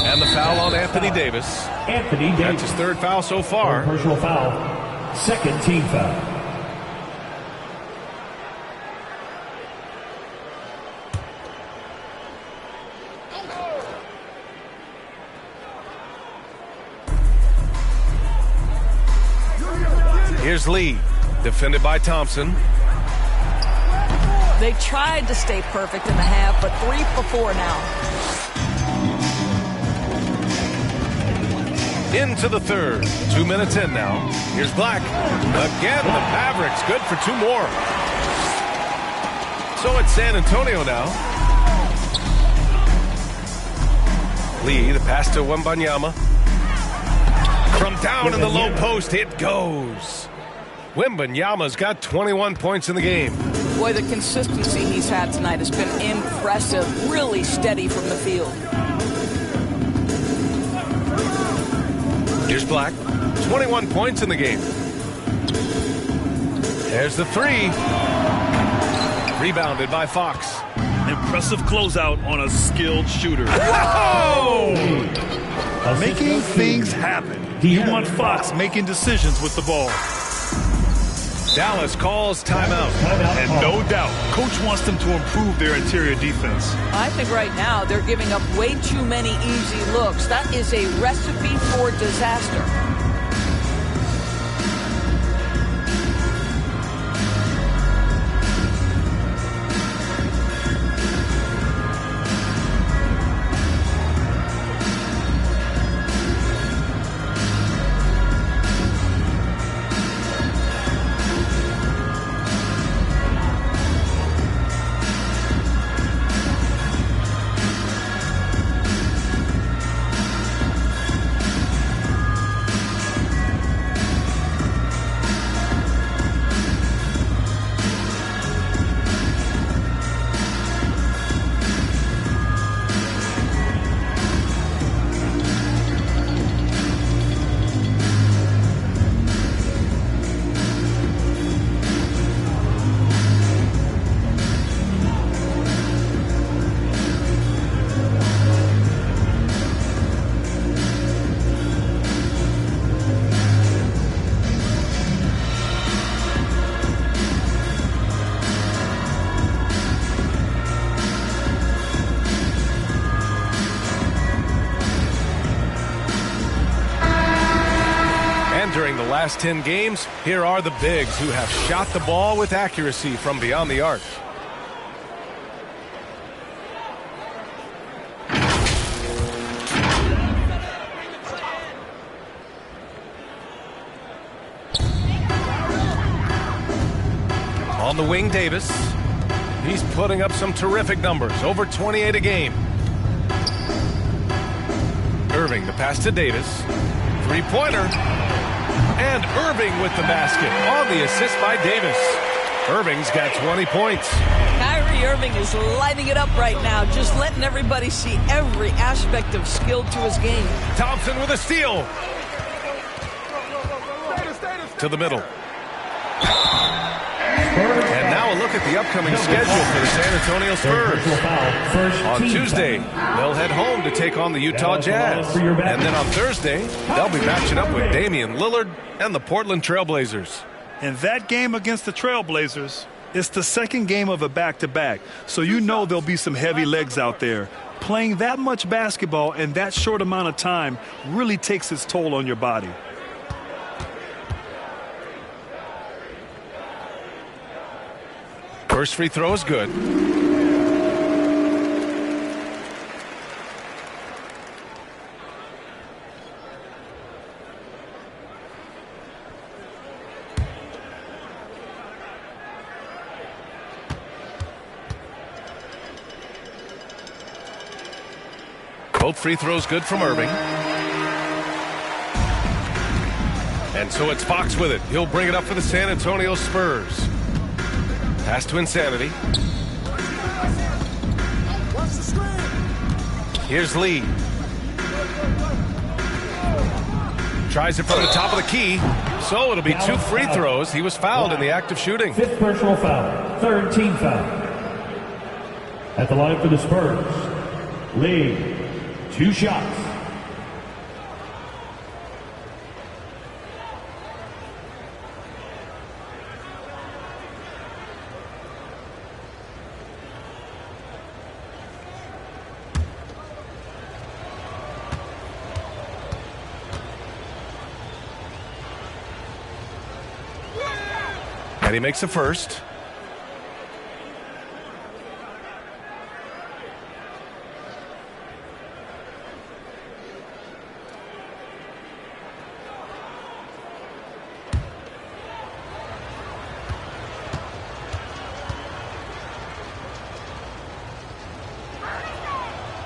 And the foul on Anthony Davis. Anthony Davis. That's his third foul so far. Personal foul. Second team foul. Here's Lee, defended by Thompson. They tried to stay perfect in the half, but 3 for 4 now. Into the third. 2 minutes in now. Here's Black. Again, the Mavericks good for 2 more. So it's San Antonio now. Lee, the pass to Wembanyama. From down in the low post, it goes. Wembanyama's got 21 points in the game. Boy, the consistency he's had tonight has been impressive. Really steady from the field. Here's Black. 21 points in the game. There's the 3. Rebounded by Fox. Impressive closeout on a skilled shooter. Whoa! Making things happen. You want Fox making decisions with the ball. Dallas calls timeout. And no doubt, Coach wants them to improve their interior defense. I think right now they're giving up way too many easy looks. That is a recipe for disaster. During the last 10 games, here are the bigs who have shot the ball with accuracy from beyond the arc. On the wing, Davis. He's putting up some terrific numbers, over 28 a game. Irving, the pass to Davis. Three-pointer. And Irving with the basket on the assist by Davis. Irving's got 20 points. Kyrie Irving is lighting it up right now, just letting everybody see every aspect of skill to his game. Thompson with a steal. To the middle. And now a look at the upcoming schedule for the San Antonio Spurs. On Tuesday, they'll head home to take on the Utah Jazz. And then on Thursday, they'll be matching up with Damian Lillard and the Portland Trailblazers. And that game against the Trailblazers is the second game of a back-to-back. So you know there'll be some heavy legs out there. Playing that much basketball in that short amount of time really takes its toll on your body. First free throw is good. Both free throws good from Irving. And so it's Fox with it. He'll bring it up for the San Antonio Spurs. Pass to Insanity. Here's Lee. Tries it from the top of the key. So it'll be 2 free throws. He was fouled in the act of shooting. 5th personal foul. 3rd team foul. At the line for the Spurs, Lee. 2 shots. And he makes a first.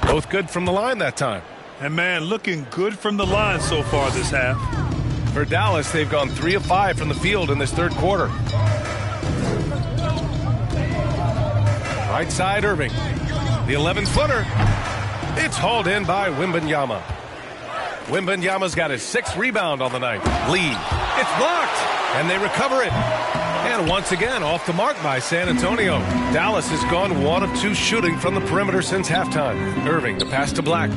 Both good from the line that time. And man, looking good from the line so far this half. For Dallas, they've gone 3 of 5 from the field in this third quarter. Right side, Irving. The 11-footer. It's hauled in by Wembanyama. Wembanyama's got his 6th rebound on the night. Lee. It's blocked. And they recover it. And once again, off the mark by San Antonio. Dallas has gone 1 of 2 shooting from the perimeter since halftime. Irving, the pass to Black.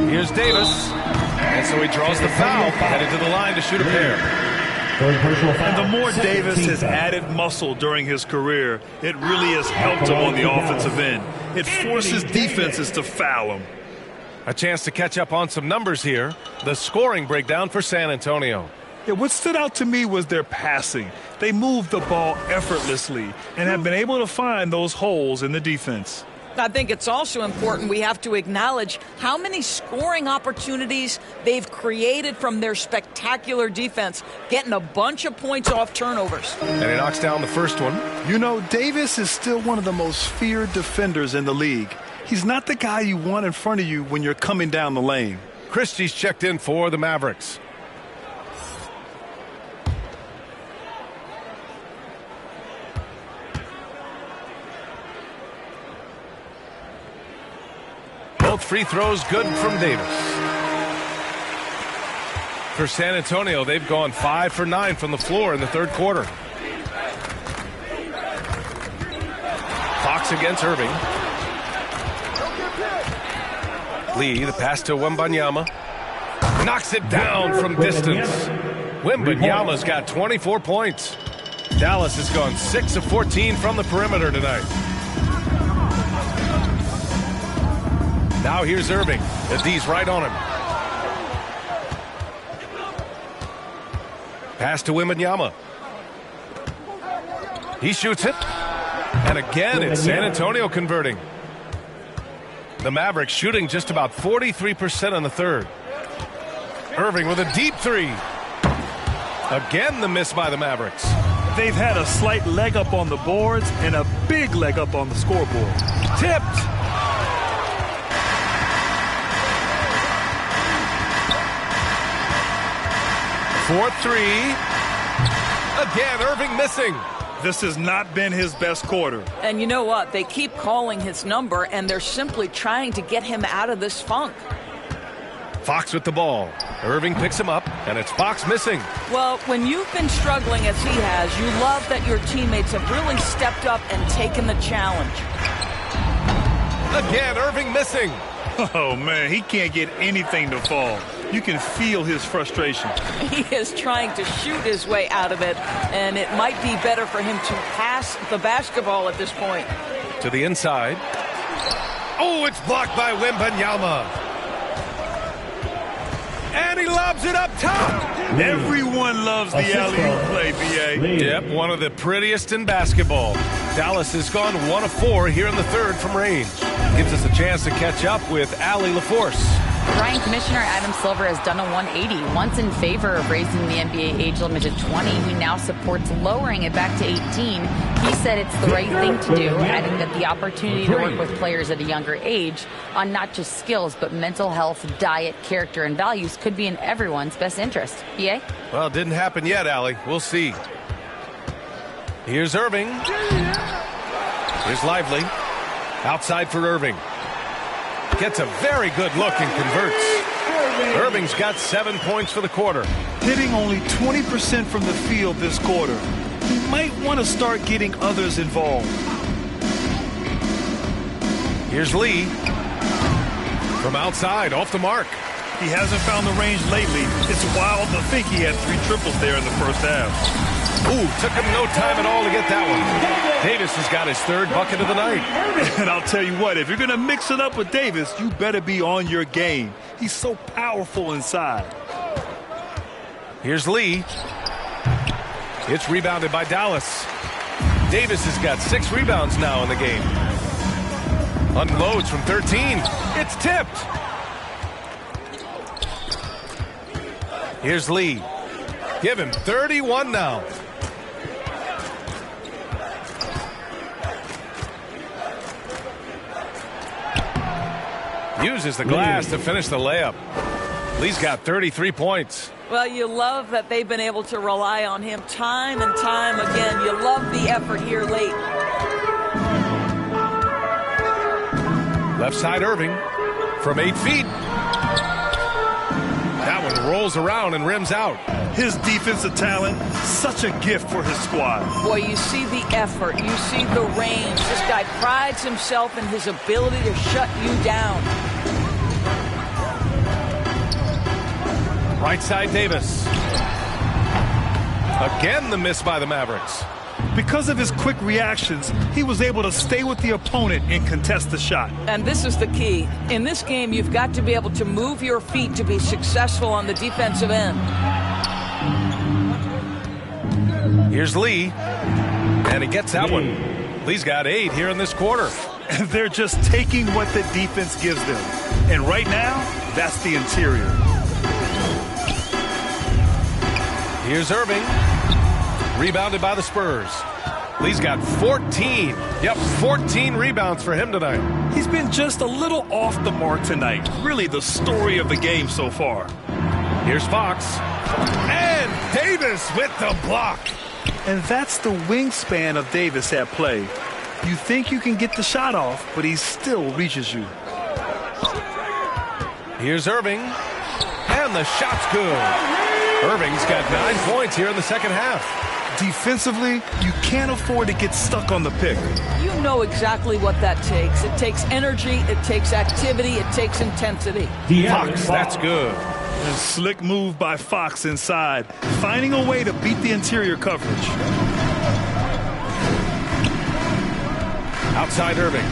Here's Davis. And so he draws the foul, headed to the line to shoot a pair. And the more Davis has added muscle during his career, it really has helped him on the offensive end. It forces defenses to foul him. A chance to catch up on some numbers here. The scoring breakdown for San Antonio. Yeah, what stood out to me was their passing. They moved the ball effortlessly and have been able to find those holes in the defense. I think it's also important we have to acknowledge how many scoring opportunities they've created from their spectacular defense, getting a bunch of points off turnovers. And he knocks down the first one. You know, Davis is still one of the most feared defenders in the league. He's not the guy you want in front of you when you're coming down the lane. Christie's checked in for the Mavericks. Both free throws good from Davis. For San Antonio, they've gone 5 for 9 from the floor in the third quarter. Fox against Irving. Lee, the pass to Wembanyama. Knocks it down from distance. Wembanyama's got 24 points. Dallas has gone 6 of 14 from the perimeter tonight. Now here's Irving. The D's right on him. Pass to Wembanyama. He shoots it. And again, it's San Antonio converting. The Mavericks shooting just about 43% in the third. Irving with a deep 3. Again, the miss by the Mavericks. They've had a slight leg up on the boards and a big leg up on the scoreboard. Tipped. for three. Again, Irving missing. This has not been his best quarter. And you know what? They keep calling his number, and they're simply trying to get him out of this funk. Fox with the ball. Irving picks him up, and it's Fox missing. Well, when you've been struggling as he has, you love that your teammates have really stepped up and taken the challenge. Again, Irving missing. Oh, man, he can't get anything to fall. You can feel his frustration. He is trying to shoot his way out of it, and it might be better for him to pass the basketball at this point. To the inside. Oh, it's blocked by Wembanyama. And he lobs it up top. Everyone loves the alley-oop play, B.A. Yep, one of the prettiest in basketball. Dallas has gone 1 of 4 here in the third from range. Gives us a chance to catch up with Allie LaForce. Ryan Commissioner Adam Silver has done a 180. Once in favor of raising the NBA age limit to 20, he now supports lowering it back to 18. He said it's the right thing to do, adding that the opportunity to work with players at a younger age on not just skills, but mental health, diet, character, and values could be in everyone's best interest. BA? Well, it didn't happen yet, Allie. We'll see. Here's Irving. Here's Lively. Outside for Irving. Gets a very good look and converts. Irving's got 7 points for the quarter. Hitting only 20% from the field this quarter. He might want to start getting others involved. Here's Lee. From outside, off the mark. He hasn't found the range lately. It's wild to think he had 3 triples there in the first half. Ooh, took him no time at all to get that one. Davis has got his 3rd bucket of the night. And I'll tell you what, if you're going to mix it up with Davis, you better be on your game. He's so powerful inside. Here's Lee. It's rebounded by Dallas. Davis has got 6 rebounds now in the game. Unloads from 13. It's tipped. Here's Lee. Give him 31 now. Uses the glass to finish the layup. Lee's got 33 points. Well, you love that they've been able to rely on him time and time again. You love the effort here late. Left side Irving from 8 feet. That one rolls around and rims out. His defensive talent, such a gift for his squad. Boy, you see the effort. You see the range. This guy prides himself in his ability to shut you down. Right side Davis. Again the miss by the Mavericks. Because of his quick reactions, he was able to stay with the opponent and contest the shot. And this is the key. In this game, you've got to be able to move your feet to be successful on the defensive end. Here's Lee. And he gets that one. Lee's got 8 here in this quarter. And they're just taking what the defense gives them. And right now, that's the interior. Here's Irving. Rebounded by the Spurs. Lee's got 14. Yep, 14 rebounds for him tonight. He's been just a little off the mark tonight. Really the story of the game so far. Here's Fox. And Davis with the block. And that's the wingspan of Davis at play. You think you can get the shot off, but he still reaches you. Here's Irving. And the shot's good. Irving's got 9 points here in the second half. Defensively, you can't afford to get stuck on the pick. You know exactly what that takes. It takes energy, it takes activity, it takes intensity. Fox, that's good. A slick move by Fox inside, finding a way to beat the interior coverage. Outside Irving.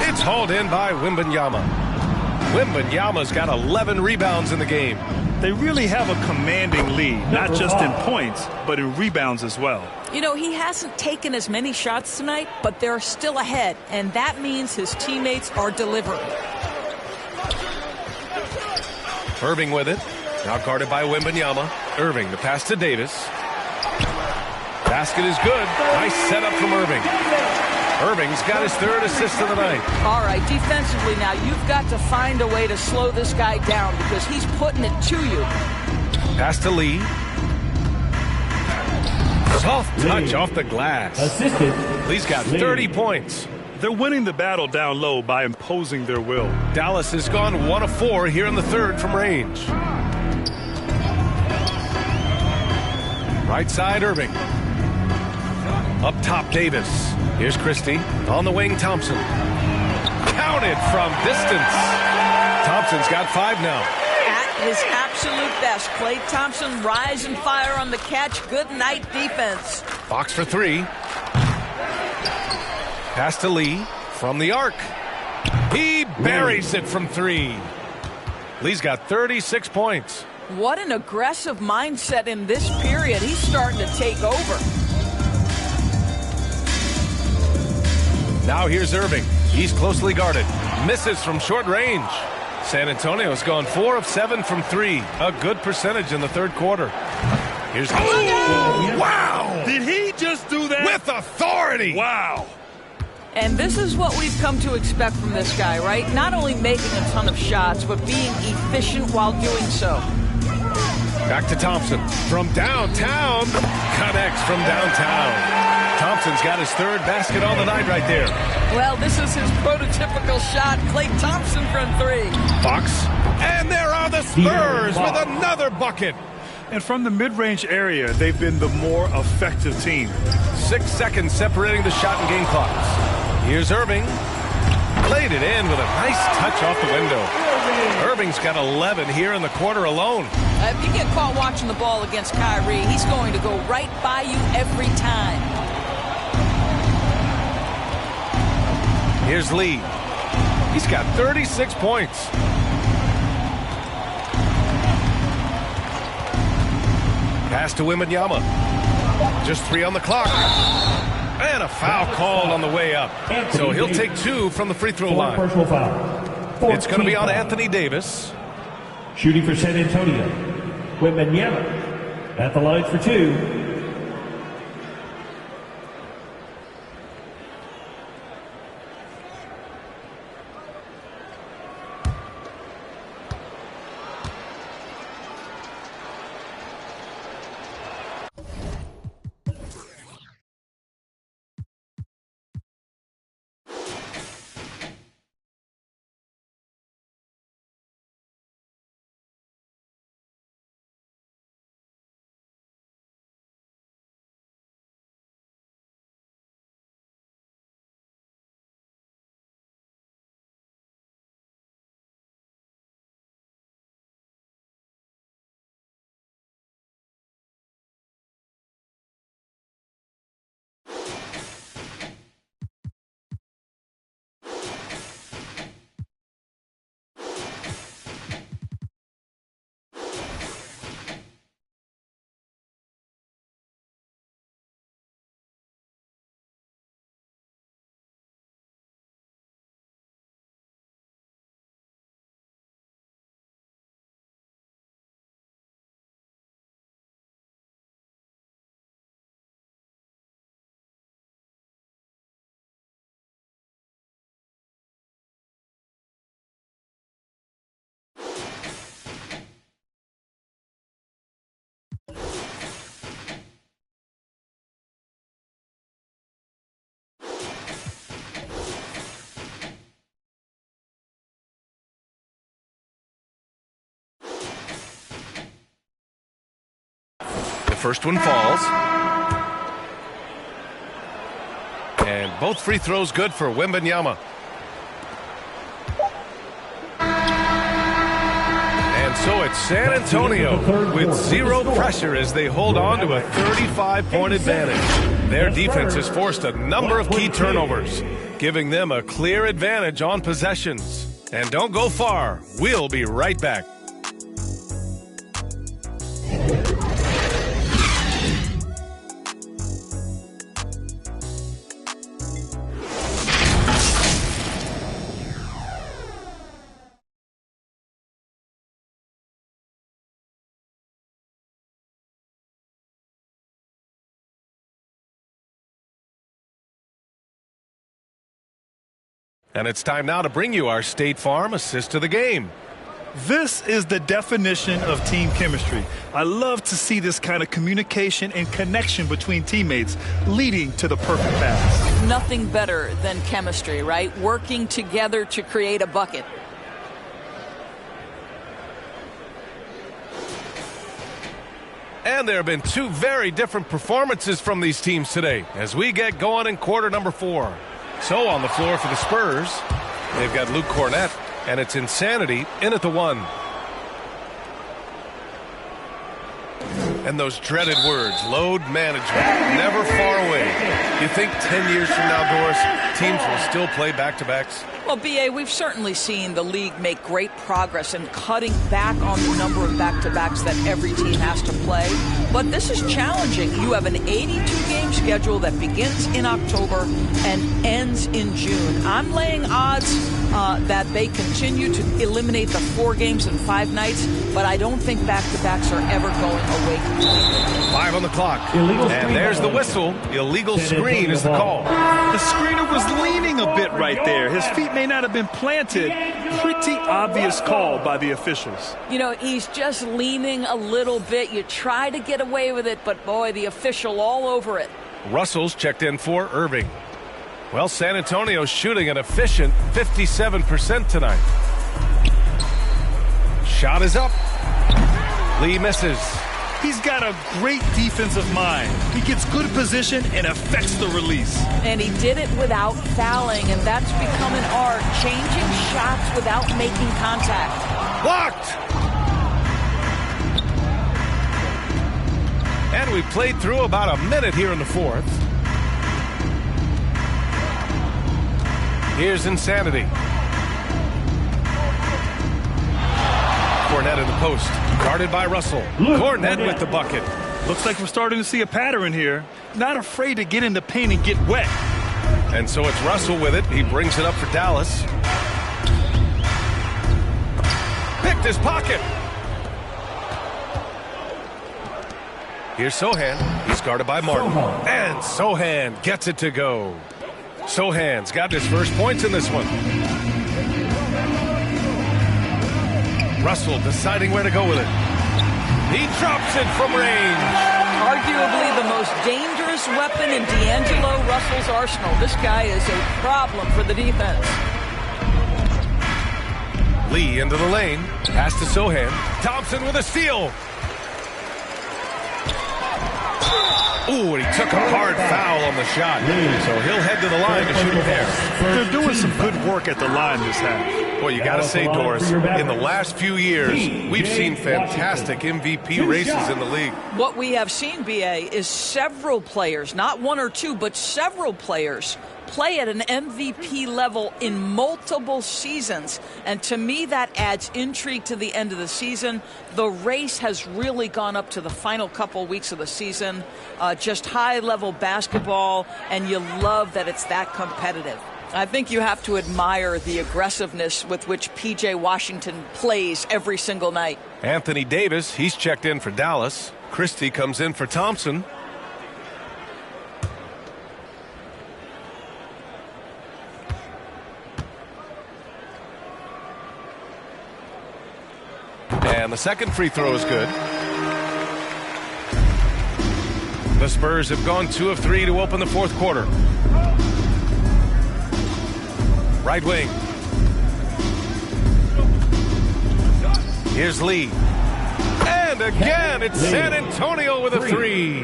It's hauled in by Wembanyama. Wembanyama's got 11 rebounds in the game. They really have a commanding lead, not just in points, but in rebounds as well. You know, he hasn't taken as many shots tonight, but they're still ahead, and that means his teammates are delivering. Irving with it. Now guarded by Wembanyama. Irving, the pass to Davis. Basket is good. Nice setup from Irving. Irving's got his 3rd assist of the night. All right, defensively now, you've got to find a way to slow this guy down because he's putting it to you. Pass to Lee. Soft touch off the glass. Assisted. Lee's got 30 points. They're winning the battle down low by imposing their will. Dallas has gone 1 of 4 here in the third from range. Right side, Irving. Up top, Davis. Here's Christie. On the wing, Thompson. Counted from distance. Thompson's got 5 now. At his absolute best, Klay Thompson rise and fire on the catch. Good night defense. Fox for 3. Pass to Lee from the arc. He buries it from 3. Lee's got 36 points. What an aggressive mindset in this period. He's starting to take over. Now here's Irving. He's closely guarded. Misses from short range. San Antonio's gone 4 of 7 from 3. A good percentage in the third quarter. Here's wow! Did he just do that? With authority! Wow! And this is what we've come to expect from this guy, right? Not only making a ton of shots, but being efficient while doing so. Back to Thompson. From downtown. Connects from downtown. Thompson's got his 3rd basket on the night right there. Well, this is his prototypical shot. Klay Thompson from 3. Fox. And there are the Spurs with another bucket. And from the mid-range area, they've been the more effective team. 6 seconds separating the shot and game clocks. Here's Irving. Played it in with a nice touch off the window. Irving's got 11 here in the quarter alone. If you get caught watching the ball against Kyrie, he's going to go right by you every time. Here's Lee. He's got 36 points. Pass to Wembanyama. Just 3 on the clock. And a foul called on the way up. So he'll take 2 from the free throw line. Personal foul. It's going to be on Anthony Davis. Shooting for San Antonio. Wembanyama at the line for 2. First one falls. And both free throws good for Wembanyama. And so it's San Antonio with 0 pressure as they hold on to a 35-point advantage. Their defense has forced a number of key turnovers, giving them a clear advantage on possessions. And don't go far. We'll be right back. And it's time now to bring you our State Farm assist to the game. This is the definition of team chemistry. I love to see this kind of communication and connection between teammates leading to the perfect pass. Nothing better than chemistry, right? Working together to create a bucket. And there have been two very different performances from these teams today as we get going in quarter number 4. So on the floor for the Spurs, they've got Luke Kornet, and it's Insanity in at the 1. And those dreaded words, load management, never far away. You think 10 years from now, Doris, teams will still play back-to-backs? Well, B.A., we've certainly seen the league make great progress in cutting back on the number of back-to-backs that every team has to play. But this is challenging. You have an 82-game schedule that begins in October and ends in June. I'm laying odds that they continue to eliminate the 4 games in 5 nights, but I don't think back-to-backs are ever going away completely. 5 on the clock. And there's the whistle. Illegal screen is the call. The screener was leaning a bit right there. His feet may not have been planted. Pretty obvious call by the officials. You know, he's just leaning a little bit. You try to get away with it, but boy, the official all over it. Russell's checked in for Irving. Well, San Antonio's shooting an efficient 57% tonight. Shot is up. Lee misses. He's got a great defensive mind. He gets good position and affects the release. And he did it without fouling, and that's become an art, changing shots without making contact. Blocked! And we played through about a minute here in the 4th. Here's Insanity. Kornet in the post. Guarded by Russell. Kornet with the bucket. Looks like we're starting to see a pattern here. Not afraid to get in the paint and get wet. And so it's Russell with it. He brings it up for Dallas. Picked his pocket. Here's Sohan. He's guarded by Martin. And Sohan gets it to go. Sohan's got his first points in this one. Russell deciding where to go with it. He drops it from range. Arguably the most dangerous weapon in D'Angelo Russell's arsenal. This guy is a problem for the defense. Lee into the lane. Pass to Sohan. Thompson with a steal. Ooh, and he took a hard foul on the shot. So he'll head to the line to shoot a pair. They're doing some good work at the line this half. Well, you got to say, Doris, in the last few years, we've seen fantastic MVP races in the league. What we have seen, B.A., is several players, not 1 or 2, but several players, play at an MVP level in multiple seasons. And to me, that adds intrigue to the end of the season. The race has really gone up to the final couple weeks of the season. Just high-level basketball, and you love that it's that competitive. I think you have to admire the aggressiveness with which P.J. Washington plays every single night. Anthony Davis, he's checked in for Dallas. Christie comes in for Thompson. And the second free throw is good. The Spurs have gone 2 of 3 to open the 4th quarter. Right wing. Here's Lee. And again, it's San Antonio with a 3.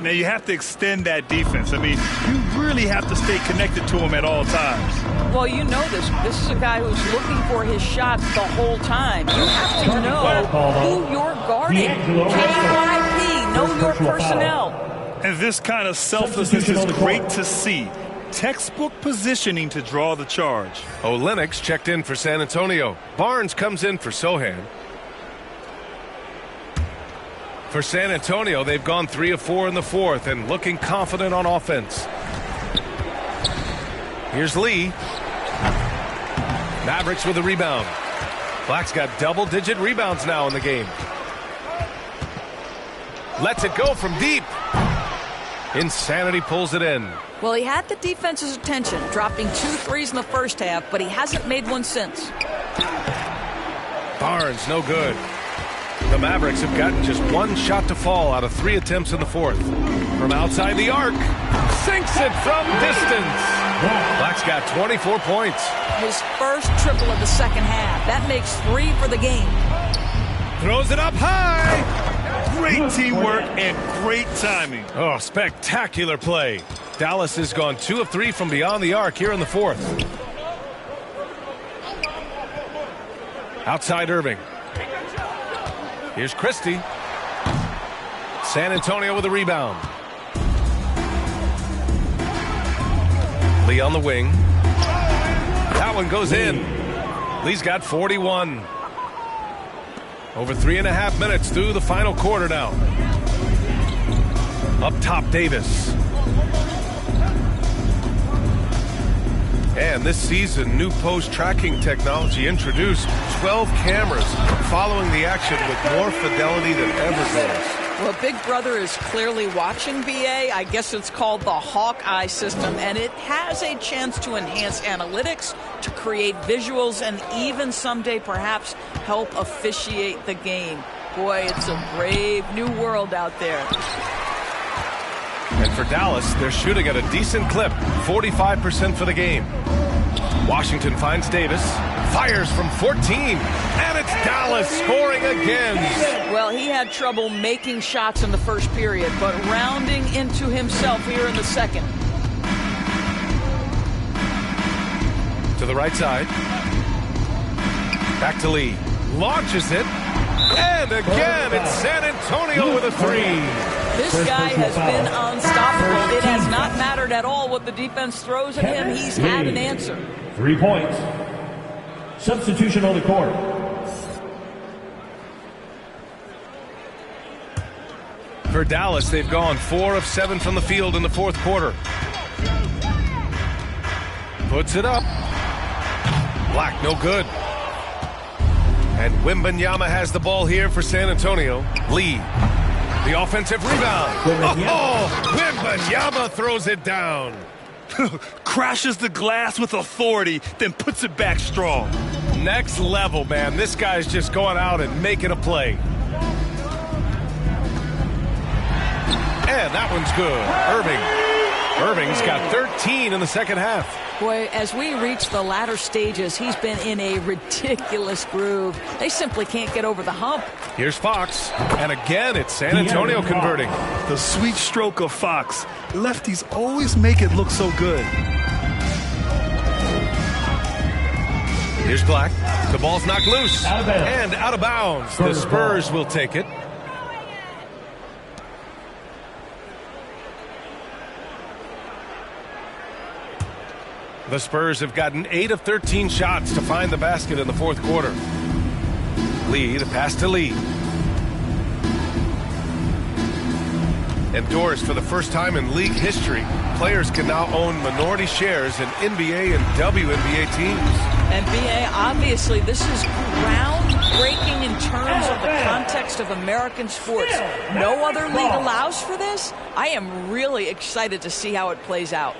Now, you have to extend that defense. I mean, you really have to stay connected to him at all times. Well, you know this. This is a guy who's looking for his shot the whole time. You have to know who you're guarding. KYP, know your personnel. And this kind of selflessness is great to see. Textbook positioning to draw the charge. Olenek's checked in for San Antonio. Barnes comes in for Sohan. For San Antonio, they've gone 3 of 4 in the 4th and looking confident on offense. Here's Lee. Mavericks with a rebound. Black's got double-digit rebounds now in the game. Lets it go from deep. Insanity pulls it in. Well, he had the defense's attention, dropping 2 threes in the first half, but he hasn't made one since. Barnes, no good. The Mavericks have gotten just one shot to fall out of 3 attempts in the fourth. From outside the arc, sinks it from distance. Black's got 24 points. His first triple of the second half. That makes 3 for the game. Throws it up high. Great teamwork and great timing. Oh, spectacular play. Dallas has gone 2 of 3 from beyond the arc here in the fourth. Outside Irving. Here's Christie. San Antonio with a rebound. Lee on the wing. That one goes in. Lee's got 41. Over 3.5 minutes through the final quarter now. Up top, Davis. And this season, new post tracking technology introduced 12 cameras following the action with more fidelity than ever before. Well, Big Brother is clearly watching BA. I guess it's called the Hawkeye system, and it has a chance to enhance analytics, to create visuals, and even someday perhaps help officiate the game. Boy, it's a brave new world out there. And for Dallas, they're shooting at a decent clip, 45% for the game. Washington finds Davis, fires from 14, and it's Dallas scoring again. Well, he had trouble making shots in the first period, but rounding into himself here in the second. To the right side. Back to Lee. Launches it. And again, it's San Antonio with a 3. This guy has been unstoppable. It has not mattered at all what the defense throws at him. He's had an answer. 3 points. Substitution on the court. For Dallas, they've gone 4 of 7 from the field in the fourth quarter. Puts it up. Black, no good. And Wembanyama has the ball here for San Antonio. Lee, the offensive rebound. Oh, Wembanyama throws it down. Crashes the glass with authority, then puts it back strong. Next level, man. This guy's just going out and making a play. And that one's good. Irving's got 13 in the second half. Boy, as we reach the latter stages, he's been in a ridiculous groove. They simply can't get over the hump. Here's Fox. And again, it's San Antonio converting. The sweet stroke of Fox. Lefties always make it look so good. Here's Black. The ball's knocked loose. And out of bounds. The Spurs will take it. The Spurs have gotten 8 of 13 shots to find the basket in the fourth quarter. Lee, the pass to Lee. Endorsed for the first time in league history, players can now own minority shares in NBA and WNBA teams. And BA, obviously, this is groundbreaking in terms of the context of American sports. No other league allows for this. I am really excited to see how it plays out.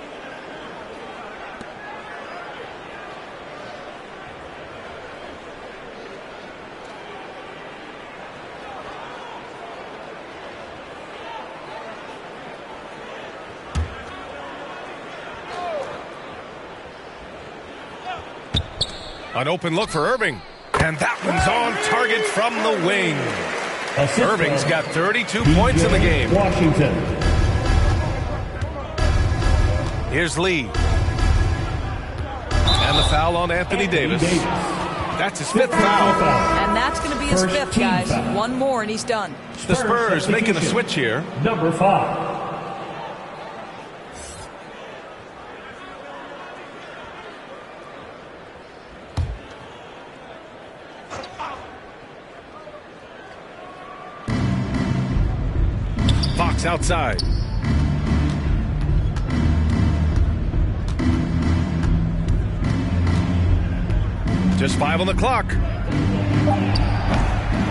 An open look for Irving. And that one's on target from the wing. Irving's got 32 points in the game. Washington. Here's Lee. And the foul on Anthony Davis. That's his 5th foul. And that's going to be his 5th, guys. One more and he's done. The Spurs making the switch here. Number 5. Fox outside. Just 5 on the clock.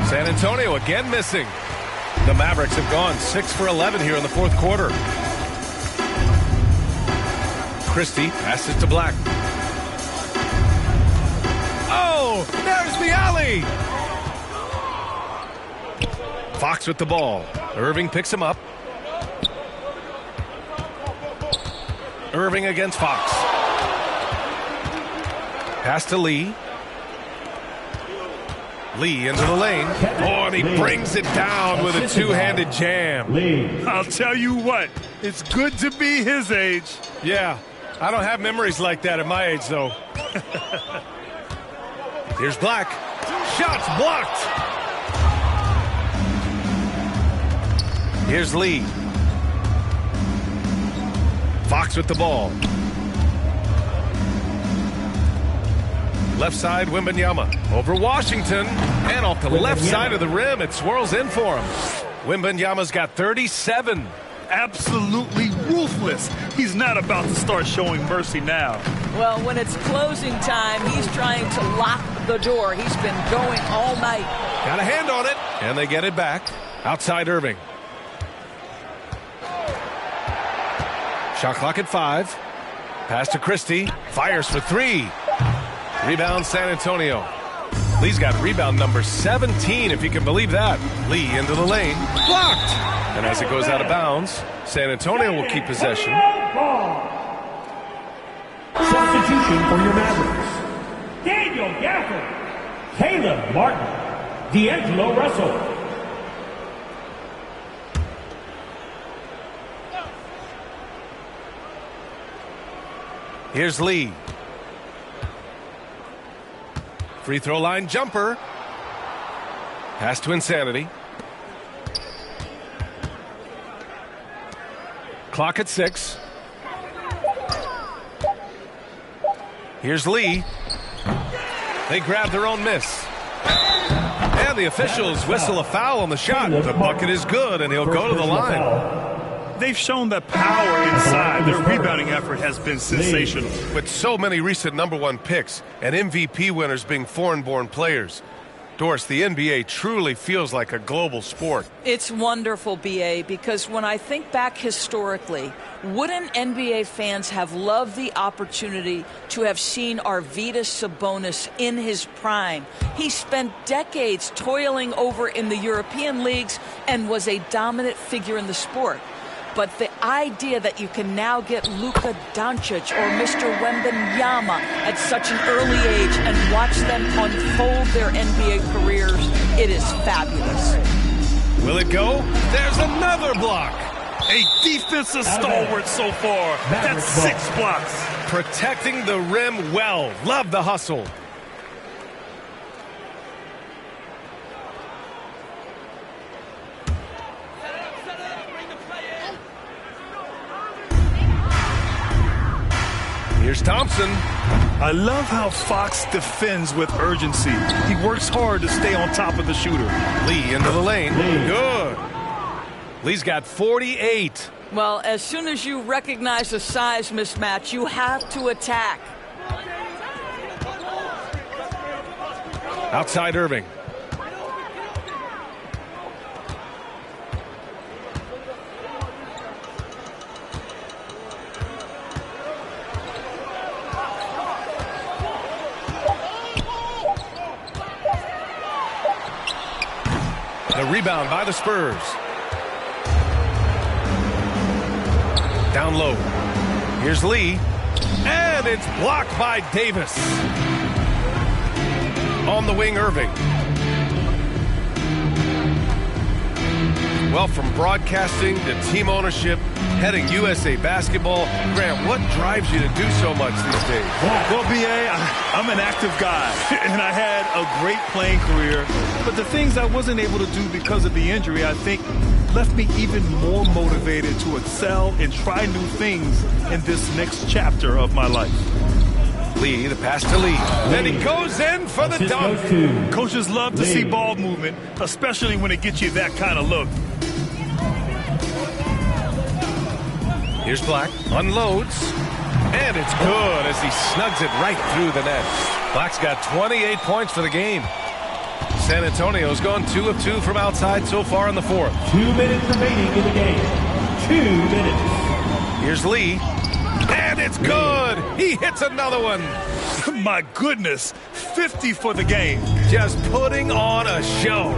San Antonio again missing. The Mavericks have gone 6 for 11 here in the fourth quarter. Christie passes to Black. Oh, there's the alley. Fox with the ball. Irving picks him up. Irving against Fox. Pass to Lee. Lee into the lane. Oh, and he brings it down with a two-handed jam. I'll tell you what, it's good to be his age. Yeah, I don't have memories like that at my age, though. Here's Black. Shots blocked. Here's Lee. Fox with the ball. Left side, Wembanyama. Over Washington. And off the left side of the rim, it swirls in for him. Wembanyama's got 37. Absolutely ruthless. He's not about to start showing mercy now. Well, when it's closing time, he's trying to lock the door. He's been going all night. Got a hand on it. And they get it back. Outside Irving. Shot clock at 5. Pass to Christie. Fires for 3. Rebound San Antonio. Lee's got rebound number 17, if you can believe that. Lee into the lane. Blocked. And as it goes out of bounds, San Antonio will keep possession. Substitution for your Mavericks. Daniel Gafford. Caleb Martin. D'Angelo Russell. Here's Lee. Free throw line jumper. Pass to Insanity. Clock at 6. Here's Lee. They grab their own miss. And the officials whistle a foul on the shot. The bucket is good, and he'll go to the line. They've shown that power inside. Their rebounding effort has been sensational. With so many recent #1 picks and MVP winners being foreign-born players, Doris, the NBA truly feels like a global sport. It's wonderful, BA, because when I think back historically, wouldn't NBA fans have loved the opportunity to have seen Arvydas Sabonis in his prime? He spent decades toiling over in the European leagues and was a dominant figure in the sport. But the idea that you can now get Luka Doncic or Mr. Wembanyama at such an early age and watch them unfold their NBA careers, it is fabulous. Will it go? There's another block. A defensive stalwart so far. That's 6 blocks. Protecting the rim well. Love the hustle. Here's Thompson. I love how Fox defends with urgency. He works hard to stay on top of the shooter. Lee into the lane. Good. Lee's got 48. Well, as soon as you recognize a size mismatch, you have to attack. Outside Irving. The rebound by the Spurs. Down low. Here's Lee. And it's blocked by Davis. On the wing, Irving. Well, from broadcasting to team ownership, heading USA Basketball, Grant, what drives you to do so much these days? Well, BA, I'm an active guy, and I had a great playing career. But the things I wasn't able to do because of the injury, I think, left me even more motivated to excel and try new things in this next chapter of my life. Lee, the pass to Lee. Then he goes in for the dunk. Coaches love to see ball movement, especially when it gets you that kind of look. Here's Black, unloads, and it's good as he snugs it right through the net. Black's got 28 points for the game. San Antonio's gone 2 of 2 from outside so far in the fourth. 2 minutes remaining in the game. 2 minutes. Here's Lee, and it's good. He hits another one. My goodness, 50 for the game. Just putting on a show.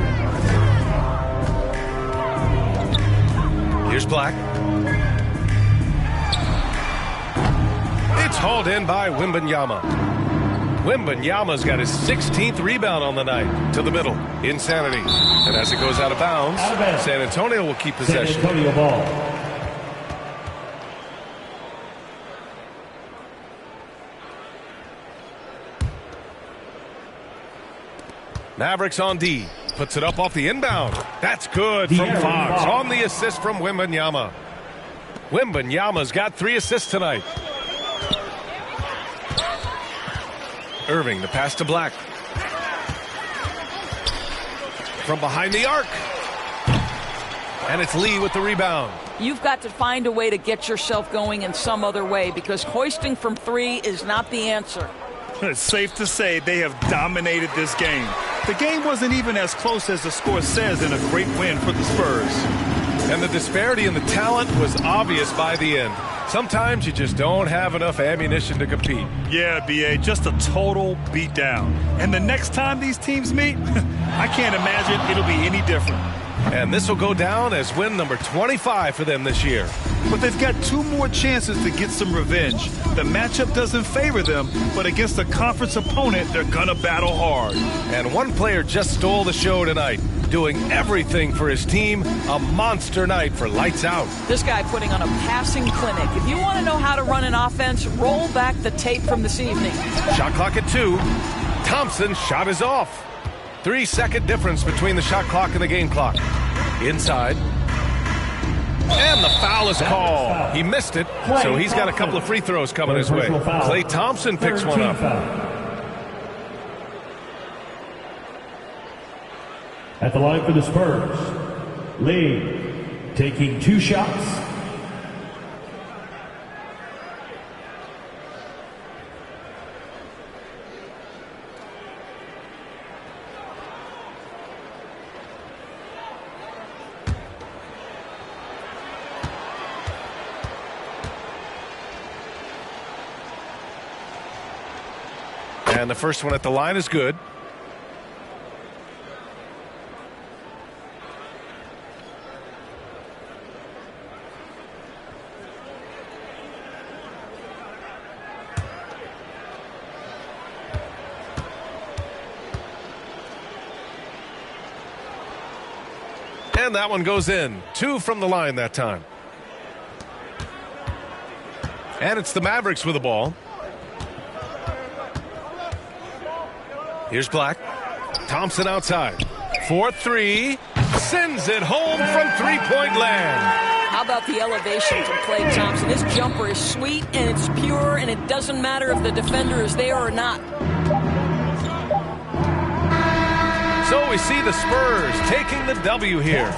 Here's Black. It's hauled in by Wembanyama. Wembanyama's got his 16th rebound on the night. To the middle. Insanity. And as it goes out of bounds, San Antonio will keep possession. San Antonio ball. Mavericks on D. Puts it up off the inbound. That's good from Fox on the assist from Wembanyama. Wembanyama's got 3 assists tonight. Irving, the pass to Black. From behind the arc. And it's Lee with the rebound. You've got to find a way to get yourself going in some other way, because hoisting from 3 is not the answer. It's safe to say they have dominated this game. The game wasn't even as close as the score says in a great win for the Spurs. And the disparity in the talent was obvious by the end. Sometimes you just don't have enough ammunition to compete. Yeah, B.A., just a total beatdown. And the next time these teams meet, I can't imagine it'll be any different. And this will go down as win number 25 for them this year. But they've got 2 more chances to get some revenge. The matchup doesn't favor them, but against a conference opponent, they're gonna battle hard. And one player just stole the show tonight, doing everything for his team. A monster night for Lights Out. This guy putting on a passing clinic. If you want to know how to run an offense, roll back the tape from this evening. Shot clock at 2. Thompson's shot is off. 3-second difference between the shot clock and the game clock. Inside. And the foul is called. He missed it, so he's got a couple of free throws coming his way. Klay Thompson picks one up. At the line for the Spurs, Lee taking 2 shots. And the first one at the line is good. And that one goes in. 2 from the line that time. And it's the Mavericks with the ball. Here's Black. Thompson outside. 4-3. Sends it home from three-point land. How about the elevation from Klay Thompson? His jumper is sweet and it's pure, and it doesn't matter if the defender is there or not. So we see the Spurs taking the W here.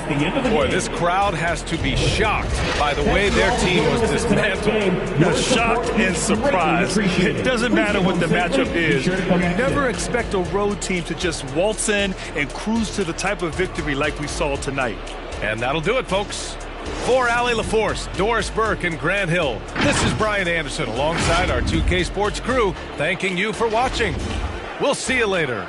Boy, this crowd has to be shocked by the way their team was dismantled. Shocked and surprised. It doesn't matter what the matchup is. You never expect a road team to just waltz in and cruise to the type of victory like we saw tonight. And that'll do it, folks. For Allie LaForce, Doris Burke, and Grant Hill, this is Brian Anderson alongside our 2K Sports crew, thanking you for watching. We'll see you later.